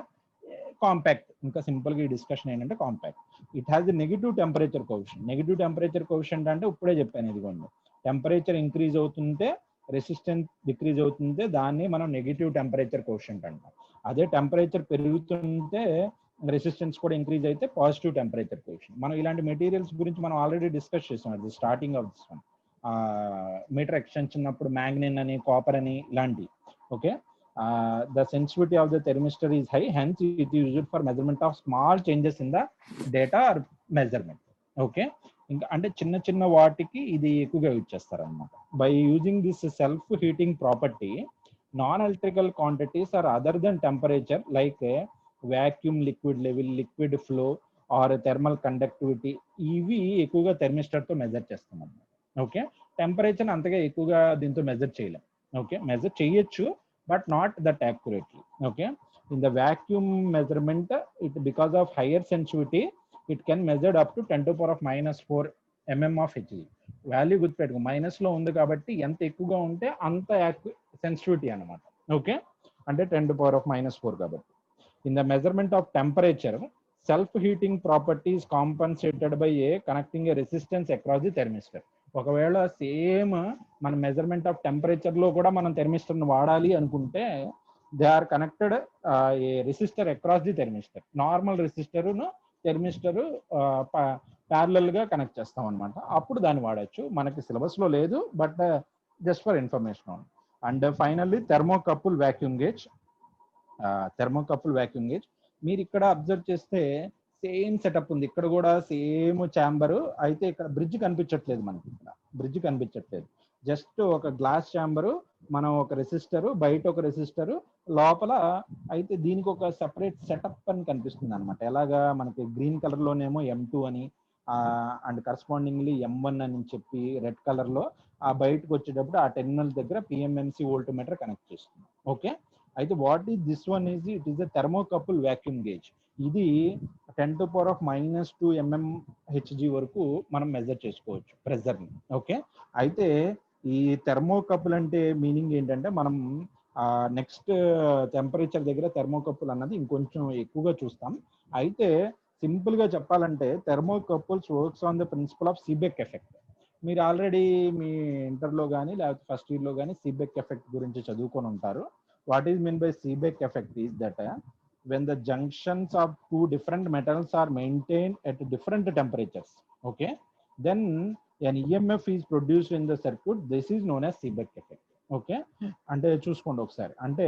S1: compact. ఇంకా simple గా ఈ discussion ఏంటంటే compact. It has negative temperature coefficient. Negative temperature coefficient అంటే ఇప్పుడే చెప్పాను, ఇదిగోండి, టెంపరేచర్ ఇంక్రీజ్ అవుతుంటే రెసిస్టెన్స్ డిక్రీజ్ అవుతుంటే దాన్ని మనం నెగిటివ్ టెంపరేచర్ కోఎఫిషియంట్ అంటాం. అదే టెంపరేచర్ పెరుగుతుంటే రెసిస్టెన్స్ కూడా ఇంక్రీజ్ అయితే పాజిటివ్ టెంపరేచర్ కోఎఫిషియంట్. మనం ఇలాంటి మెటీరియల్స్ గురించి మనం ఆల్రెడీ డిస్కస్ చేసాం అది starting of this one. Metre extension అప్పుడు మ్యాంగనీన్ అని, కాపర్ అని, ఇలాంటి. Okay, the sensitivity of the thermistor is high, hence it is used for measurement of small changes in the data or measurement. Okay, ఇంకా అంటే చిన్న చిన్న వాటికి ఇది ఎక్కువగా యూజ్ చేస్తారు అనమాట. By using this self heating property, non electrical quantities or other than temperature like vacuum, liquid level, liquid flow or thermal conductivity, ఇవి ఎక్కువగా థెర్మిస్టర్ తో మెజర్ చేస్తాం అన్నమాట. ఓకే, టెంపరేచర్ అంతగా ఎక్కువగా దీంతో మెజర్ చేయలేం. ఓకే, మెజర్ చేయొచ్చు but not that accurately. Okay, in the vacuum measurement, it because of higher sensitivity it can measured up to 10⁻⁻⁴ mm of Hg. Value గుర్తుపెట్టుకో, మైనస్ లో ఉంది కాబట్టి ఎంత ఎక్కువగా ఉంటే అంత సెన్సిటివిటీ అనమాట. ఓకే, అంటే 10⁻⁻⁴ కాబట్టి. In the measurement of temperature, self heating properties compensated by a connecting a resistance across the thermistor. ఒకవేళ సేమ్ మన మెజర్మెంట్ ఆఫ్ టెంపరేచర్ లో కూడా మనం థెర్మిస్టర్ ని వాడాలి అనుకుంటే they are connected a resistor across the thermistor. Normal resistor thermistor parallel గా connect చేస్తాం అనమాట. అప్పుడు దాన్ని వాడచ్చు. మనకి సిలబస్ లో లేదు, but just for information. And finally thermocouple vacuum gauge. Thermocouple vacuum gauge మీరు ఇక్కడ అబ్జర్వ్ చేస్తే సేమ్ సెటప్ ఉంది. ఇక్కడ కూడా సేమ్ ఛాంబర్. అయితే ఇక్కడ బ్రిడ్జ్ కనిపించట్లేదు మనకి. ఇక్కడ బ్రిడ్జ్ కనిపించట్లేదు, జస్ట్ ఒక గ్లాస్ ఛాంబరు, మనం ఒక రెసిస్టర్, బయట ఒక రెసిస్టర్, లోపల అయితే దీనికి ఒక సెపరేట్ సెటప్ అని కనిపిస్తుంది అనమాట. ఎలాగా మనకి గ్రీన్ కలర్ లోనేమో M2 అని అండ్ కరస్పాండింగ్లీ M1 అని చెప్పి రెడ్ కలర్ లో, ఆ బయటకు వచ్చేటప్పుడు ఆ టెర్మినల్ దగ్గర PMMC వోల్ట్ మీటర్ కనెక్ట్ చేస్తుంది. ఓకే, అయితే what is this one is it is the thermocouple vacuum gauge. ఇది 10⁻⁻² mm Hg వరకు మనం మెజర్ చేసుకోవచ్చు ప్రెజర్ ని. ఓకే, అయితే ఈ థెర్మోకపుల్ అంటే మీనింగ్ ఏంటంటే మనం నెక్స్ట్ టెంపరేచర్ దగ్గర థెర్మోకపుల్ అన్నది ఇంకొంచెం ఎక్కువగా చూస్తాం. అయితే సింపుల్ గా చెప్పాలంటే thermocouples works on the principle of Seebeck effect. మీరు ఆల్రెడీ మీ ఇంటర్లో కానీ లేకపోతే ఫస్ట్ ఇయర్ లో కానీ సీబెక్ ఎఫెక్ట్ గురించి చదువుకొని ఉంటారు. What is mean by Seebeck effect is that when the junctions of two different metals are maintained at different temperatures, okay, then an EMF is produced in the circuit. This is known as Seebeck effect. Okay, అంటే చూసుకోండి ఒకసారి. అంటే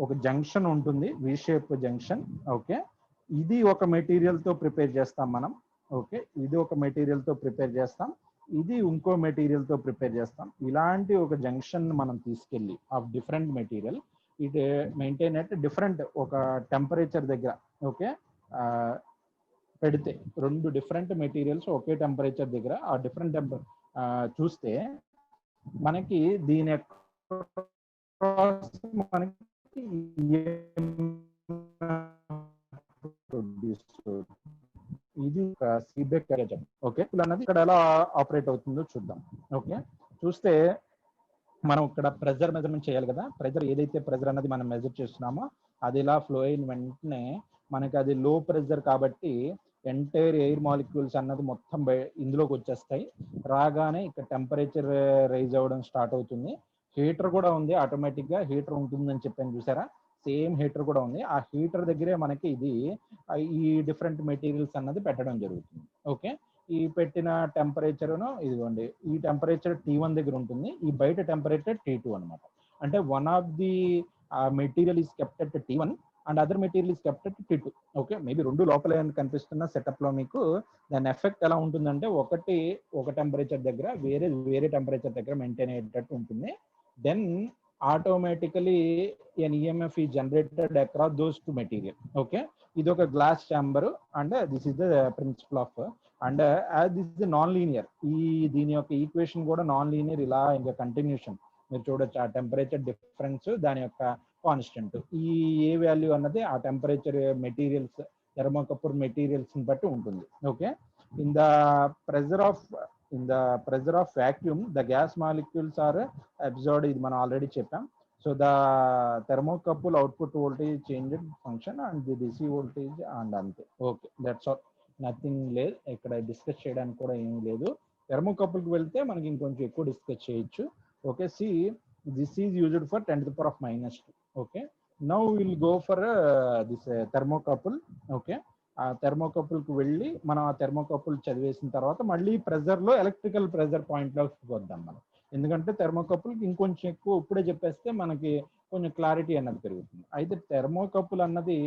S1: ఒక junction ఉంటుంది, V shape junction. Okay, ఇది ఒక material తో prepare చేస్తాం మనం. ఓకే, ఇది ఒక మెటీరియల్ తో ప్రిపేర్ చేస్తాం, ఇది ఇంకో మెటీరియల్ తో ప్రిపేర్ చేస్తాం. ఇలాంటి ఒక జంక్షన్ మనం తీసుకెళ్ళి of different material it maintain at different ఒక టెంపరేచర్ దగ్గర, ఓకే, పెడితే రెండు డిఫరెంట్ మెటీరియల్స్ ఒకే టెంపరేచర్ దగ్గర ఆ డిఫరెంట్ చూస్తే మనకి దీని మనకి ఇది సీబెక్ ఓకే అన్నది ఇక్కడ ఎలా ఆపరేట్ అవుతుందో చూద్దాం. ఓకే, చూస్తే మనం ఇక్కడ ప్రెజర్ మెజర్మెంట్ చేయాలి కదా. ప్రెజర్ ఏదైతే ప్రెజర్ అన్నది మనం మెజర్ చేస్తున్నామో అది ఇలా ఫ్లో అయిన వెంటనే మనకి అది లో ప్రెజర్ కాబట్టి ఎంటైర్ ఎయిర్ మాలిక్యూల్స్ అన్నది మొత్తం ఇందులోకి వచ్చేస్తాయి. రాగానే ఇక్కడ టెంపరేచర్ రైజ్ అవ్వడం స్టార్ట్ అవుతుంది. హీటర్ కూడా ఉంది, ఆటోమేటిక్ గా హీటర్ ఉంటుందని చెప్పాను చూసారా, సేమ్ హీటర్ కూడా ఉంది. ఆ హీటర్ దగ్గరే మనకి ఇది ఈ డిఫరెంట్ మెటీరియల్స్ అన్నది పెట్టడం జరుగుతుంది. ఓకే, ఈ పెట్టిన టెంపరేచర్ను ఇదిగోండి, ఈ టెంపరేచర్ T1 దగ్గర ఉంటుంది, ఈ బయట టెంపరేచర్ T2 అనమాట. అంటే one of the material is kept at T1 and other material is kept at T2. Okay, maybe రెండు లోపలే కనిపిస్తున్న సెటప్ లో మీకు దాని ఎఫెక్ట్ ఎలా ఉంటుందంటే ఒక టెంపరేచర్ దగ్గర వేరే టెంపరేచర్ దగ్గర మెయింటైన్ అయ్యేటట్టు ఉంటుంది. Then automatically an EMF is generated across those two material. Okay, ఇది ఒక glass chamber and this is the principle of and as this is non linear. దీని యొక్క ఈక్వేషన్ కూడా నాన్ లీనియర్, ఇలా ఇంకా కంటిన్యూషన్ మీరు చూడొచ్చు. ఆ టెంపరేచర్ డిఫరెన్స్ దాని యొక్క కాన్స్టెంట్, ఈ ఏ వాల్యూ అన్నది ఆ టెంపరేచర్ మెటీరియల్స్ థెర్మోకపుల్ మెటీరియల్స్ బట్టి ఉంటుంది. Okay, in the pressure of vacuum the gas molecules are observed. ఇది మనం ఆల్రెడీ చెప్పాం. So the thermocouple output voltage changed function and the DC voltage and అంతే. ఓకే, దట్స్ ఆల్, నథింగ్ లేదు ఇక్కడ discuss చేయడానికి కూడా ఏమీ లేదు. థెర్మోకపుల్కి వెళ్తే మనకి ఇంకొంచెం ఎక్కువ డిస్కస్ చేయొచ్చు. Okay, see this is used for 10 to the power of -2. Okay, now will go for this thermocouple. Okay, ఆ థెర్మోకపుల్కి వెళ్ళి మనం ఆ థెర్మోకపుల్ చదివేసిన తర్వాత మళ్ళీ ప్రెజర్లో ఎలక్ట్రికల్ ప్రెజర్ పాయింట్లోకి వద్దాం మనం. ఎందుకంటే థెర్మోకపుల్కి ఇంకొంచెం ఎక్కువ ఇప్పుడే చెప్పేస్తే మనకి కొంచెం క్లారిటీ అన్నది పెరుగుతుంది. అయితే థెర్మోకపుల్ అన్నది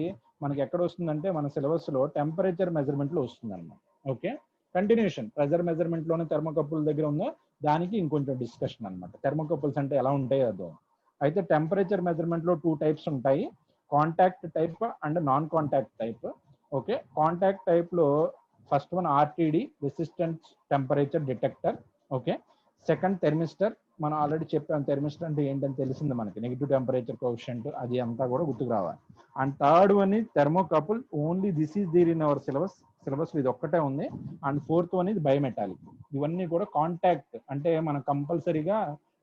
S1: మనకి ఎక్కడ వస్తుందంటే మన సిలబస్లో టెంపరేచర్ మెజర్మెంట్లో వస్తుంది అన్నమాట. ఓకే, కంటిన్యూషన్ ప్రెజర్ మెజర్మెంట్లోనే థెర్మోకపుల్ దగ్గర ఉందో దానికి ఇంకొంచెం డిస్కషన్ అనమాట. థెర్మోకపుల్స్ అంటే ఎలా ఉంటాయి అదో. అయితే టెంపరేచర్ మెజర్మెంట్లో 2 టైప్స్ ఉంటాయి, contact type and non contact type. Okay, contact టైప్లో first one RTD, resistance temperature detector. Okay, second thermistor, మనం ఆల్రెడీ చెప్పాం థెర్మిస్టర్ అంటే ఏంటని తెలిసింది మనకి, నెగిటివ్ టెంపరేచర్ కోఎఫిషియంట్, అది అంతా కూడా గుర్తుకు రావాలి. And third one is thermocouple, only this is there in our syllabus ఇది ఒక్కటే ఉంది. And fourth one is bimetallic. ఇవన్నీ కూడా కాంటాక్ట్ అంటే మనం కంపల్సరీగా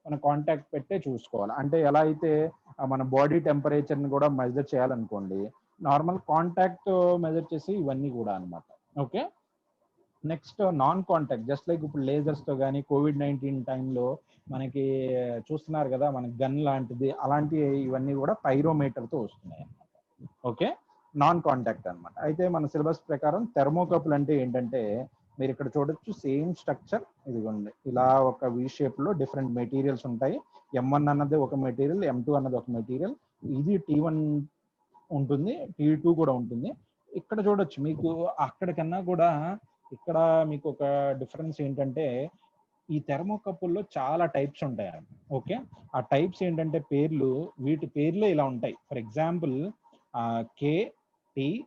S1: మన కాంటాక్ట్ పెట్టే చూసుకోవాలి. అంటే ఎలా అయితే మన బాడీ టెంపరేచర్ని కూడా మెజర్ చేయాలనుకోండి, నార్మల్ కాంటాక్ట్ మెజర్ చేసి ఇవన్నీ కూడా అనమాట. Okay, next non contact, just like ఇప్పుడు లేజర్స్తో కానీ COVID-19 టైంలో మనకి చూస్తున్నారు కదా, మనకి గన్ లాంటిది అలాంటి ఇవన్నీ కూడా పైరోమీటర్తో వస్తున్నాయి అన్నమాట. ఓకే, నాన్ కాంటాక్ట్ అనమాట. అయితే మన సిలబస్ ప్రకారం థెర్మోకపుల్ అంటే ఏంటంటే మీరు ఇక్కడ చూడొచ్చు, సేమ్ స్ట్రక్చర్ ఇదిగోండి, ఇలా ఒక వి షేప్లో డిఫరెంట్ మెటీరియల్స్ ఉంటాయి. M1 అన్నది ఒక మెటీరియల్, M2 అన్నది ఒక మెటీరియల్, ఇది T1 ఉంటుంది, T2 కూడా ఉంటుంది. ఇక్కడ చూడొచ్చు మీకు అక్కడికన్నా కూడా ఇక్కడ మీకు ఒక డిఫరెన్స్ ఏంటంటే ఈ థెర్మోకపుల్లో చాలా టైప్స్ ఉంటాయి. ఓకే, ఆ టైప్స్ ఏంటంటే వీటి పేర్లే ఇలా ఉంటాయి. ఫర్ ఎగ్జాంపుల్ KTJSRBE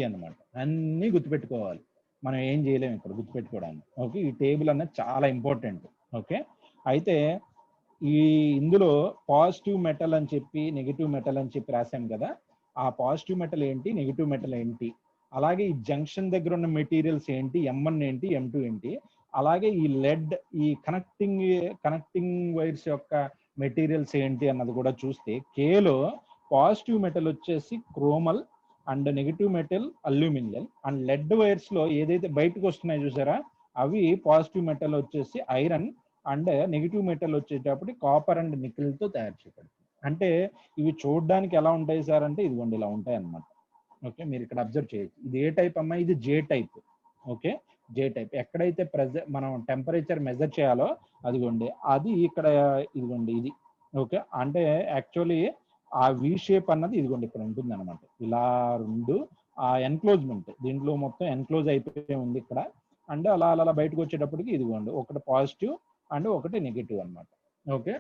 S1: అనమాట. అన్నీ గుర్తుపెట్టుకోవాలి, మనం ఏం చేయలేము ఇక్కడ గుర్తుపెట్టుకోవడానికి. ఓకే, ఈ టేబుల్ అనేది చాలా ఇంపార్టెంట్. ఓకే, అయితే ఇందులో పాజిటివ్ మెటల్ అని చెప్పి నెగిటివ్ మెటల్ అని చెప్పి రాశాం కదా, ఆ పాజిటివ్ మెటల్ ఏంటి, నెగిటివ్ మెటల్ ఏంటి, అలాగే ఈ జంక్షన్ దగ్గర ఉన్న మెటీరియల్స్ ఏంటి, M1 ఏంటి, M2 ఏంటి, అలాగే ఈ లెడ్, ఈ కనెక్టింగ్ వైర్స్ యొక్క మెటీరియల్స్ ఏంటి అన్నది కూడా చూస్తే, కేలో పాజిటివ్ మెటల్ వచ్చేసి chromel and negative metal aluminium, and lead wires లో ఏదైతే బయటకు వస్తున్నాయో చూసారా, అవి పాజిటివ్ మెటల్ వచ్చేసి ఐరన్ అండ్ నెగిటివ్ మెటల్ వచ్చేటప్పుడు కాపర్ అండ్ నికెల్ తో తయారు చేయబడింది. అంటే ఇవి చూడడానికి ఎలా ఉంటాయి సార్ అంటే ఇదిగోండి ఇలా ఉంటాయి అన్నమాట. ఓకే, మీరు ఇక్కడ అబ్జర్వ్ చేయొచ్చు. ఇది ఏ టైప్ అమ్మా, ఇది J type. Okay, J type. ఎక్కడైతే మనం టెంపరేచర్ మెజర్ చేయాలో అదిగోండి, అది ఇక్కడ ఇదిగోండి ఇది. ఓకే, అంటే యాక్చువల్లీ ఆ వి షేప్ అన్నది ఇదిగోండి ఇక్కడ ఉంటుంది అనమాట. ఇలా రెండు ఆ ఎన్క్లోజ్మెంట్ దీంట్లో మొత్తం ఎన్క్లోజ్ అయిపోయి ఉంది ఇక్కడ. అండ్ అలా అలా బయటకు వచ్చేటప్పటికి ఇదిగోండి ఒకటి పాజిటివ్ అండ్ ఒకటి నెగిటివ్ అనమాట. ఓకే,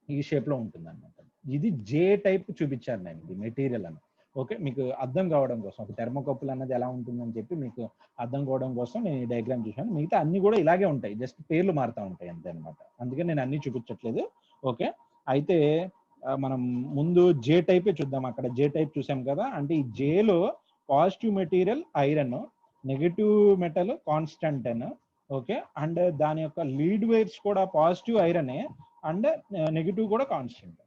S1: ఈ షేప్ లో ఉంటుంది అనమాట. ఇది J టైప్ చూపించాను నేను, ఇది మెటీరియల్ అని. ఓకే, మీకు అర్థం కావడం కోసం, ఒక థెర్మోకపుల్ అన్నది ఎలా ఉంటుందని చెప్పి మీకు అర్థం కావడం కోసం నేను ఈ డయాగ్రామ్ చూసాను. మిగతా అన్ని కూడా ఇలాగే ఉంటాయి, జస్ట్ పేర్లు మారుతూ ఉంటాయి అంతే అనమాట. అందుకే నేను అన్ని చూపించట్లేదు. ఓకే, అయితే మనం ముందు J టైపే చూద్దాం. అక్కడ J టైప్ చూసాం కదా, అంటే ఈ Jలో positive material iron, negative metal constantan. Okay, and దాని యొక్క లీడ్ వైర్స్ కూడా పాజిటివ్ ఐరనే అండ్ నెగిటివ్ కూడా కాన్స్టెంట్.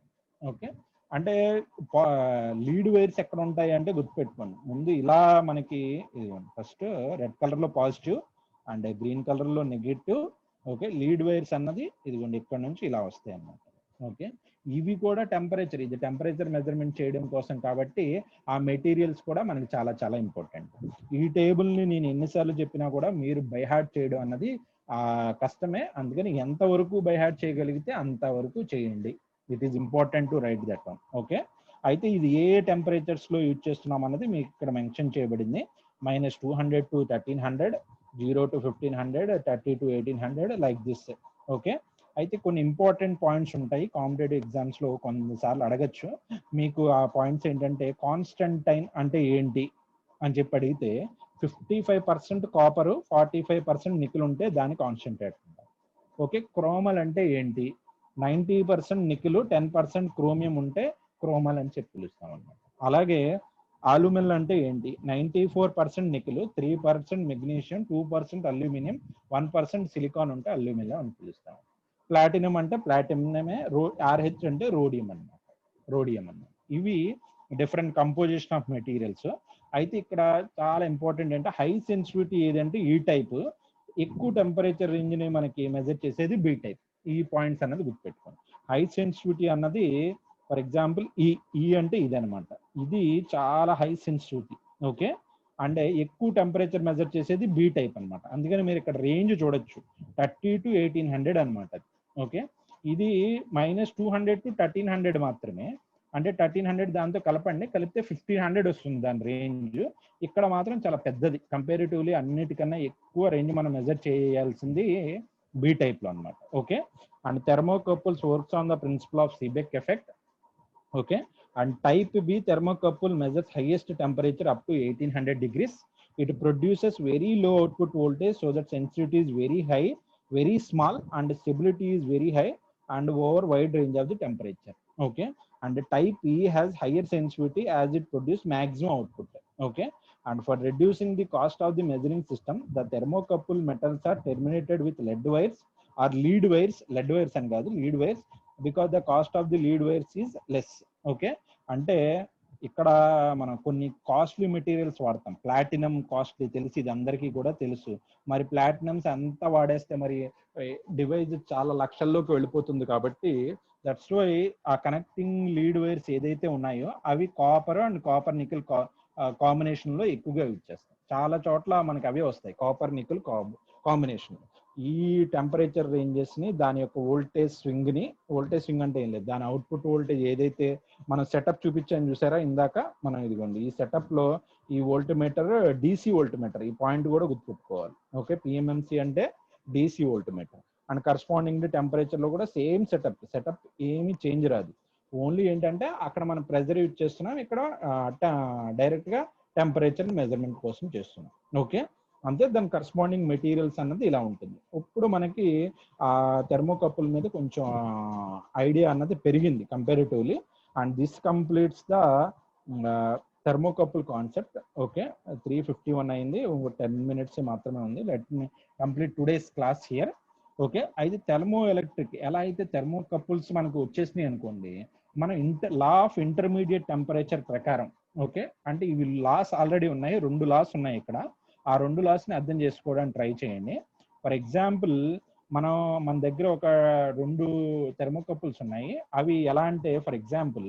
S1: ఓకే, అంటే లీడ్ వైర్స్ ఎక్కడ ఉంటాయి అంటే గుర్తుపెట్టుకోండి, ముందు ఇలా మనకి ఫస్ట్ రెడ్ కలర్ లో పాజిటివ్ అండ్ గ్రీన్ కలర్ లో నెగిటివ్. ఓకే, లీడ్ వైర్స్ అన్నది ఇదిగోండి ఇక్కడ నుంచి ఇలా వస్తాయి అన్నమాట. ఓకే, ఇవి కూడా టెంపరేచర్, ఇది టెంపరేచర్ మెజర్మెంట్ చేయడం కోసం కాబట్టి ఆ మెటీరియల్స్ కూడా మనకి చాలా చాలా ఇంపార్టెంట్. ఈ టేబుల్ని నేను ఎన్నిసార్లు చెప్పినా కూడా మీరు బై హార్ట్ చేయడం అన్నది కష్టమే. అందుకని ఎంతవరకు బై హార్ట్ చేయగలిగితే అంతవరకు చేయండి. It is important to right that one. Okay, అయితే ఇది ఏ టెంపరేచర్స్ లో యూజ్ చేస్తున్నాం అన్నది మీకు ఇక్కడ మెన్షన్ చేయబడింది. -200 to 1300, 0 to 1500, 30 to 1800 like this. Okay, అయితే కొన్ని ఇంపార్టెంట్ పాయింట్స్ ఉంటాయి కాంపిటేటివ్ ఎగ్జామ్స్ లో కొన్నిసార్లు అడగచ్చు. మీకు ఆ పాయింట్స్ ఏంటంటే కాన్స్టంటైన్ అంటే ఏంటి అని చెప్పి అడిగితే 55% కాపర్, 45% నికెల్ ఉంటే దాన్ని కాన్స్టంటైన్ అంటారు. ఓకే, క్రోమల్ అంటే ఏంటి, 90% నికెల్ 10% క్రోమియం ఉంటే క్రోమల్ అని చెప్పి పిలుస్తాం అన్నమాట. అలాగే ఆల్యూమిల్ అంటే ఏంటి, 94% నికెల్, 3% మెగ్నీషియం, 2% అల్యూమినియం, 1% సిలికాన్ ఉంటే అల్యూమినియం అని పిలుస్తాం. ప్లాటినం అంటే ప్లాటినమే, ఆర్హెచ్ అంటే రోడియం అన్నమాట, రోడియం అన్నమాట. ఇవి డిఫరెంట్ కంపోజిషన్ ఆఫ్ మెటీరియల్స్. అయితే ఇక్కడ చాలా ఇంపార్టెంట్ అంటే హై సెన్సిటివిటీ ఏదంటే ఈ టైప్, ఎక్కువ టెంపరేచర్ రేంజ్ ని మనకి మెజర్ చేసేది బి టైప్. ఈ పాయింట్స్ అన్నది గుర్తుపెట్టుకోండి. హై సెన్సిటివిటీ అన్నది ఫర్ ఎగ్జాంపుల్ ఈ అంటే ఇది అనమాట, ఇది చాలా హై సెన్సిటివిటీ. ఓకే, అంటే ఎక్కువ టెంపరేచర్ మెజర్ చేసేది బి టైప్ అనమాట. అందుకని మీరు ఇక్కడ రేంజ్ చూడొచ్చు 30 to 1800 అనమాట. ఓకే, ఇది -200 to 1300 మాత్రమే. అంటే 1300 దాంతో కలపండి, కలిపితే 1500 వస్తుంది దాని రేంజ్. ఇక్కడ మాత్రం చాలా పెద్దది, కంపారిటివ్లీ అన్నిటికన్నా ఎక్కువ రేంజ్ మనం మెజర్ చేయాల్సింది బి టైప్ లో అనమాట. Okay, and thermocouples works on the principle of Seebeck effect. Okay, and type B thermocouple measures highest temperature up to 1800 degrees. It produces very low output voltage so that sensitivity is very high, very small, and stability is very high and over wide range of the temperature. Okay, and the type E has higher sensitivity as it produces maximum output. Okay, and for reducing the cost of the measuring system, the thermocouple metals are terminated with lead wires or lead wires. Lead wires and lead wires, because the cost of the lead wires is less. Okay, అంటే ఇక్కడ మనం కొన్ని costly materials వాడతాం. Platinum costly తెలుసు, ఇది అందరికీ కూడా తెలుసు. మరి ప్లాటినమ్స్ అంతా వాడేస్తే మరి డివైస్ చాలా లక్షల్లోకి వెళ్ళిపోతుంది. కాబట్టి దట్స్ వై ఆ కనెక్టింగ్ లీడ్ వైర్స్ ఏదైతే ఉన్నాయో అవి copper and copper nickel combination లో ఎక్కువగా యూజ్ చేస్తాం. చాలా చోట్ల మనకి అవే వస్తాయి, కాపర్ నికెల్ కాంబినేషన్. ఈ టెంపరేచర్ రేంజెస్ ని, దాని యొక్క వోల్టేజ్ స్వింగ్ ని, వోల్టేజ్ స్వింగ్ అంటే ఏం లేదు, దాని అవుట్పుట్ వోల్టేజ్ ఏదైతే మనం సెటప్ చూపించాను చూసారా ఇందాక మనం, ఇదిగోండి ఈ సెటప్ లో ఈ వోల్ట్మీటర్ డిసి వోల్ట్మీటర్, ఈ పాయింట్ కూడా గుర్తుపెట్టుకోవాలి. ఓకే, పిఎంఎంసి అంటే DC voltmeter. And corresponding temperature లో కూడా సేమ్ సెటప్ ఏమీ చేంజ్ రాదు. ఓన్లీ ఏంటంటే అక్కడ మనం ప్రెజర్ యూజ్ చేస్తున్నాం, ఇక్కడ డైరెక్ట్ గా టెంపరేచర్ మెజర్మెంట్ కోసం చేస్తున్నాం. ఓకే, అంతే. దాని కరస్పాండింగ్ మెటీరియల్స్ అన్నది ఇలా ఉంటుంది. ఇప్పుడు మనకి ఆ థెర్మోకపుల్ మీద కొంచెం ఐడియా అన్నది పెరిగింది comparatively. And this completes the thermocouple concept. Okay, 3:51 అయింది, 10 minutes మాత్రమే ఉంది. Let me complete today's class here. Okay, అయితే థెర్మో ఎలక్ట్రిక్ ఎలా అయితే థెర్మోకపుల్స్ మనకు వచ్చేసినాయి అనుకోండి, మనం లా ఆఫ్ ఇంటర్మీడియట్ టెంపరేచర్ ప్రకారం, ఓకే, అంటే ఇవి లాస్ ఆల్రెడీ ఉన్నాయి, 2 లాస్ ఉన్నాయి ఇక్కడ. ఆ 2 లాస్ ని అర్థం చేసుకోవడానికి ట్రై చేయండి. ఫర్ ఎగ్జాంపుల్ మన దగ్గర ఒక 2 థెర్మోకపుల్స్ ఉన్నాయి. అవి ఎలా అంటే, ఫర్ ఎగ్జాంపుల్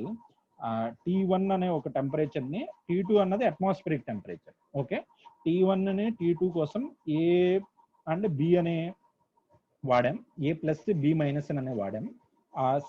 S1: T1 అనే ఒక టెంపరేచర్ ని, T2 అన్నది అట్మాస్ఫిరిక్ టెంపరేచర్. ఓకే, T1 ని T2 కోసం ఏ అండ్ బి అనే వాడాం, A+ B- అనే వాడాం.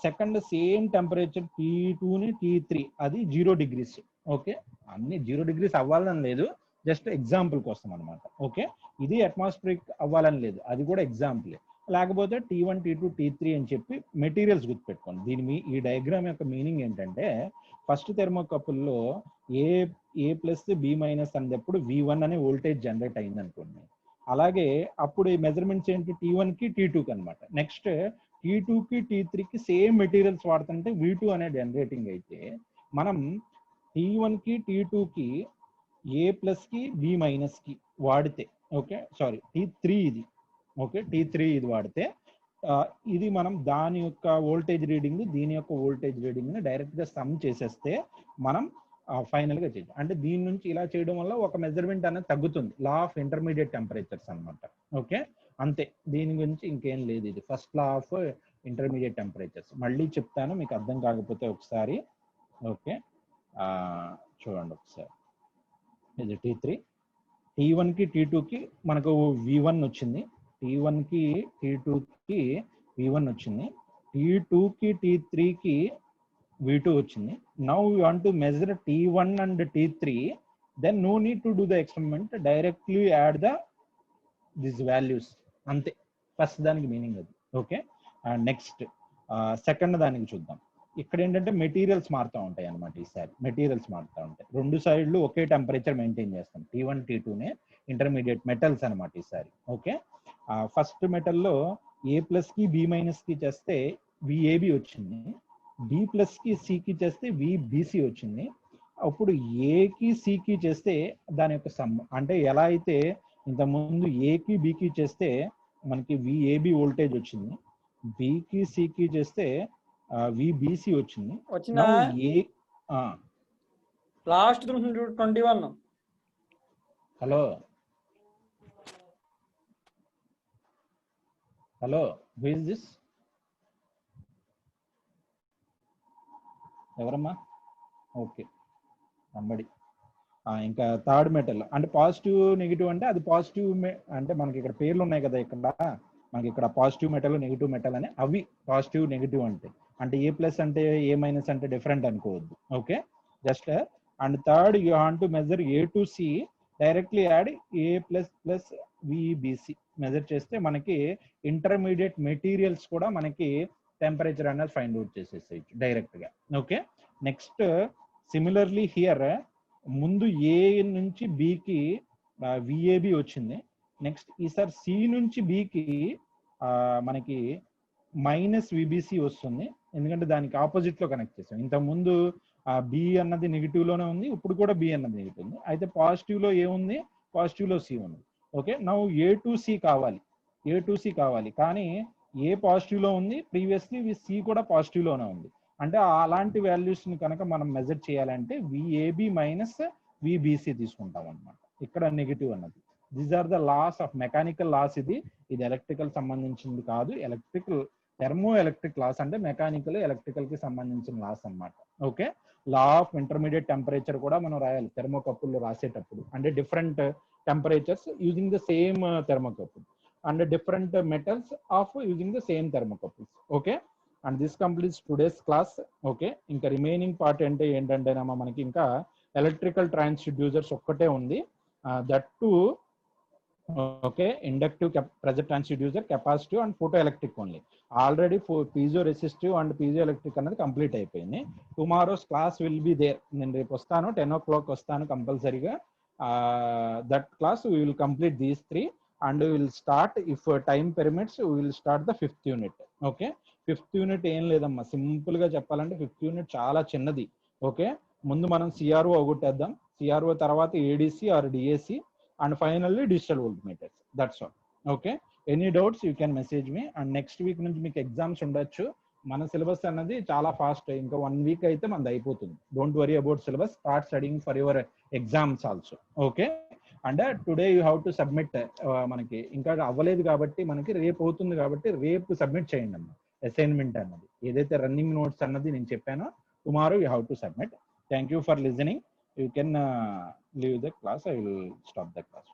S1: సెకండ్ సేమ్ టెంపరేచర్ T2 ని T3, అది 0 degrees. ఓకే, అన్ని 0 degrees అవ్వాలని లేదు, జస్ట్ ఎగ్జాంపుల్ కోసం అనమాట. ఓకే, ఇది అట్మాస్ఫిరిక్ అవ్వాలని లేదు, అది కూడా ఎగ్జాంపుల్. లేకపోతే T1, T2, T3 అని చెప్పి మెటీరియల్స్ గుర్తుపెట్టుకోండి. ఈ డయాగ్రామ్ యొక్క మీనింగ్ ఏంటంటే, ఫస్ట్ థెర్మోకపుల్లో A+ B- అన్నప్పుడు V1 అనే వోల్టేజ్ జనరేట్ అయింది అనుకోండి. అలాగే అప్పుడు ఈ మెజర్మెంట్స్ ఏంటి, T1 కి T2 కి అనమాట. నెక్స్ట్ T2 కి T3 కి సేమ్ మెటీరియల్స్ వాడుతుంటే V2 అనే జనరేటింగ్ అయితే, మనం T1 కి T2 కి A+ కి B- కి వాడితే, ఓకే సారీ T3 ఇది, ఓకే T3 ఇది వాడితే, ఇది మనం దాని యొక్క వోల్టేజ్ రీడింగ్, దీని యొక్క వోల్టేజ్ రీడింగ్ ని డైరెక్ట్ గా సమ్ చేసేస్తే మనం ఫైనల్ గా చేయొచ్చు. అంటే దీని నుంచి ఇలా చేయడం వల్ల ఒక మెజర్మెంట్ అనేది తగ్గుతుంది, లా ఆఫ్ ఇంటర్మీడియట్ టెంపరేచర్స్ అనమాట. ఓకే, అంతే, దీని గురించి ఇంకేం లేదు. ఇది first law of intermediate temperatures. మళ్ళీ చెప్తాను మీకు అర్థం కాకపోతే ఒకసారి. ఓకే, చూడండి ఒకసారి. ఇది T3, T1 కి T2 కి మనకు V1 వచ్చింది, T1 కి T2 కి V1 వచ్చింది. T2 కి T3 కి V2 వచ్చింది. Now we want to measure T1 and T3, then no need to do the experiment, directly add these values అంతే. ఫస్ట్ దానికి మీనింగ్ అది. ఓకే, నెక్స్ట్ సెకండ్ దానికి చూద్దాం. ఇక్కడ ఏంటంటే మెటీరియల్స్ మారుతూ ఉంటాయి అనమాట. ఈసారి మెటీరియల్స్ మారుతూ ఉంటాయి, రెండు సైడ్లు ఒకే టెంపరేచర్ మెయింటైన్ చేస్తాం. T1 T2నే ఇంటర్మీడియట్ మెటల్స్ అనమాట ఈసారి. ఓకే, ఫస్ట్ మెటల్లో A ప్లస్ కి B మైనస్ కి చేస్తే VAB వచ్చింది, B ప్లస్ కి C కి చేస్తే VBC వచ్చింది. అప్పుడు ఏకి సికి చేస్తే దాని యొక్క సమ్, అంటే ఎలా అయితే ఇంతకుముందు ఏకి బికి చేస్తే మనకి VAB వోల్టేజ్ వచ్చింది, బికి సికి చేస్తే VBC వచ్చింది.
S2: Last 21.
S1: Hello hello, who is this? ఎవరమ్మా? ఓకే, అంబడి. ఇంకా థర్డ్ మెటల్ అంటే పాజిటివ్ నెగిటివ్, అంటే అది పాజిటివ్ అంటే మనకి ఇక్కడ పేర్లు ఉన్నాయి కదా, ఇక్కడ మనకి ఇక్కడ పాజిటివ్ మెటల్ నెగిటివ్ మెటల్ అని, అవి పాజిటివ్ నెగిటివ్ అంటే ఏ ప్లస్ అంటే ఏ మైనస్ అంటే డిఫరెంట్ అనుకోవద్దు. Okay, just and third you want to measure A to C, directly add A plus plus VBC measure చేస్తే మనకి ఇంటర్మీడియట్ మెటీరియల్స్ కూడా మనకి టెంపరేచర్ అనేది ఫైండ్ అవుట్ చేసేసేయచ్చు డైరెక్ట్ గా. ఓకే, నెక్స్ట్ సిమిలర్లీ హియర్ ముందు A నుంచి Bకి VAB వచ్చింది, నెక్స్ట్ ఈసారి C నుంచి Bకి మనకి మైనస్ VBC వస్తుంది, ఎందుకంటే దానికి ఆపోజిట్ లో కనెక్ట్ చేసాం. ఇంతకుముందు B అన్నది నెగిటివ్ లోనే ఉంది, ఇప్పుడు కూడా B అన్నది నెగిటివ్ ఉంది. అయితే పాజిటివ్ లో ఏ ఉంది, పాజిటివ్ లో C ఉంది. Okay, now A to C కావాలి, కానీ A పాజిటివ్ లో ఉంది, ప్రీవియస్లీ C కూడా పాజిటివ్ లోనే ఉంది. అంటే అలాంటి వాల్యూస్ ని కనుక మనం మెజర్ చేయాలంటే VAB మైనస్ VBC తీసుకుంటాం అనమాట. ఇక్కడ నెగిటివ్ అన్నది. These are the laws of mechanical laws. ఇది ఎలక్ట్రికల్ సంబంధించింది కాదు, ఎలక్ట్రికల్ థెర్మో ఎలక్ట్రిక్ లాస్ అంటే మెకానికల్ ఎలక్ట్రికల్ కి సంబంధించిన లాస్ అన్నమాట. Okay, law of intermediate temperature కూడా మనం రాయాలి థెర్మోకపుల్లో రాసేటప్పుడు, అంటే different temperatures using the same thermocouple and different metals of using the same thermocouples. Okay, and this completes today's class. Okay, ఇంకా రిమైనింగ్ పార్ట్ ఏంటంటే మనకి ఇంకా ఎలక్ట్రికల్ ట్రాన్స్డ్యూసర్స్ ఒక్కటే ఉంది, that to okay, inductive pressure transducer, capacitive and photo electric only. Already piezo resistive and piezo electric అనేది complete అయిపోయింది. Tomorrow's class will be there. నేను రేపు వస్తాను, 10 o'clock వస్తాను కంపల్సరీగా. That class we will complete these 3 and we will start, if time permits, we will start the 5th unit. Okay, 5th unit ఏం లేదమ్మా, simple గా చెప్పాలంటే 5th unit చాలా చిన్నది. ఓకే, ముందు మనం CRO ఒకటేద్దాం, CRO తర్వాత ADC or DAC and finally digital voltmeters. That's all. Okay, any doubts you can message me. And next week నుంచి మీకు ఎగ్జామ్స్ ఉండొచ్చు. మన సిలబస్ అన్నది చాలా ఫాస్ట్, ఇంకా 1 week అయితే మనది అయిపోతుంది. Don't worry about syllabus, start studying for your exams also. Okay, and today you have to submit. మనకి ఇంకా అవ్వలేదు కాబట్టి మనకి రేపు అవుతుంది, కాబట్టి రేపు సబ్మిట్ చేయండి అమ్మా అసైన్మెంట్ అన్నది. ఏదైతే రన్నింగ్ నోట్స్ అన్నది నేను చెప్పానో tomorrow you have to submit. Thank you for listening. You can leave the class. I will stop the class.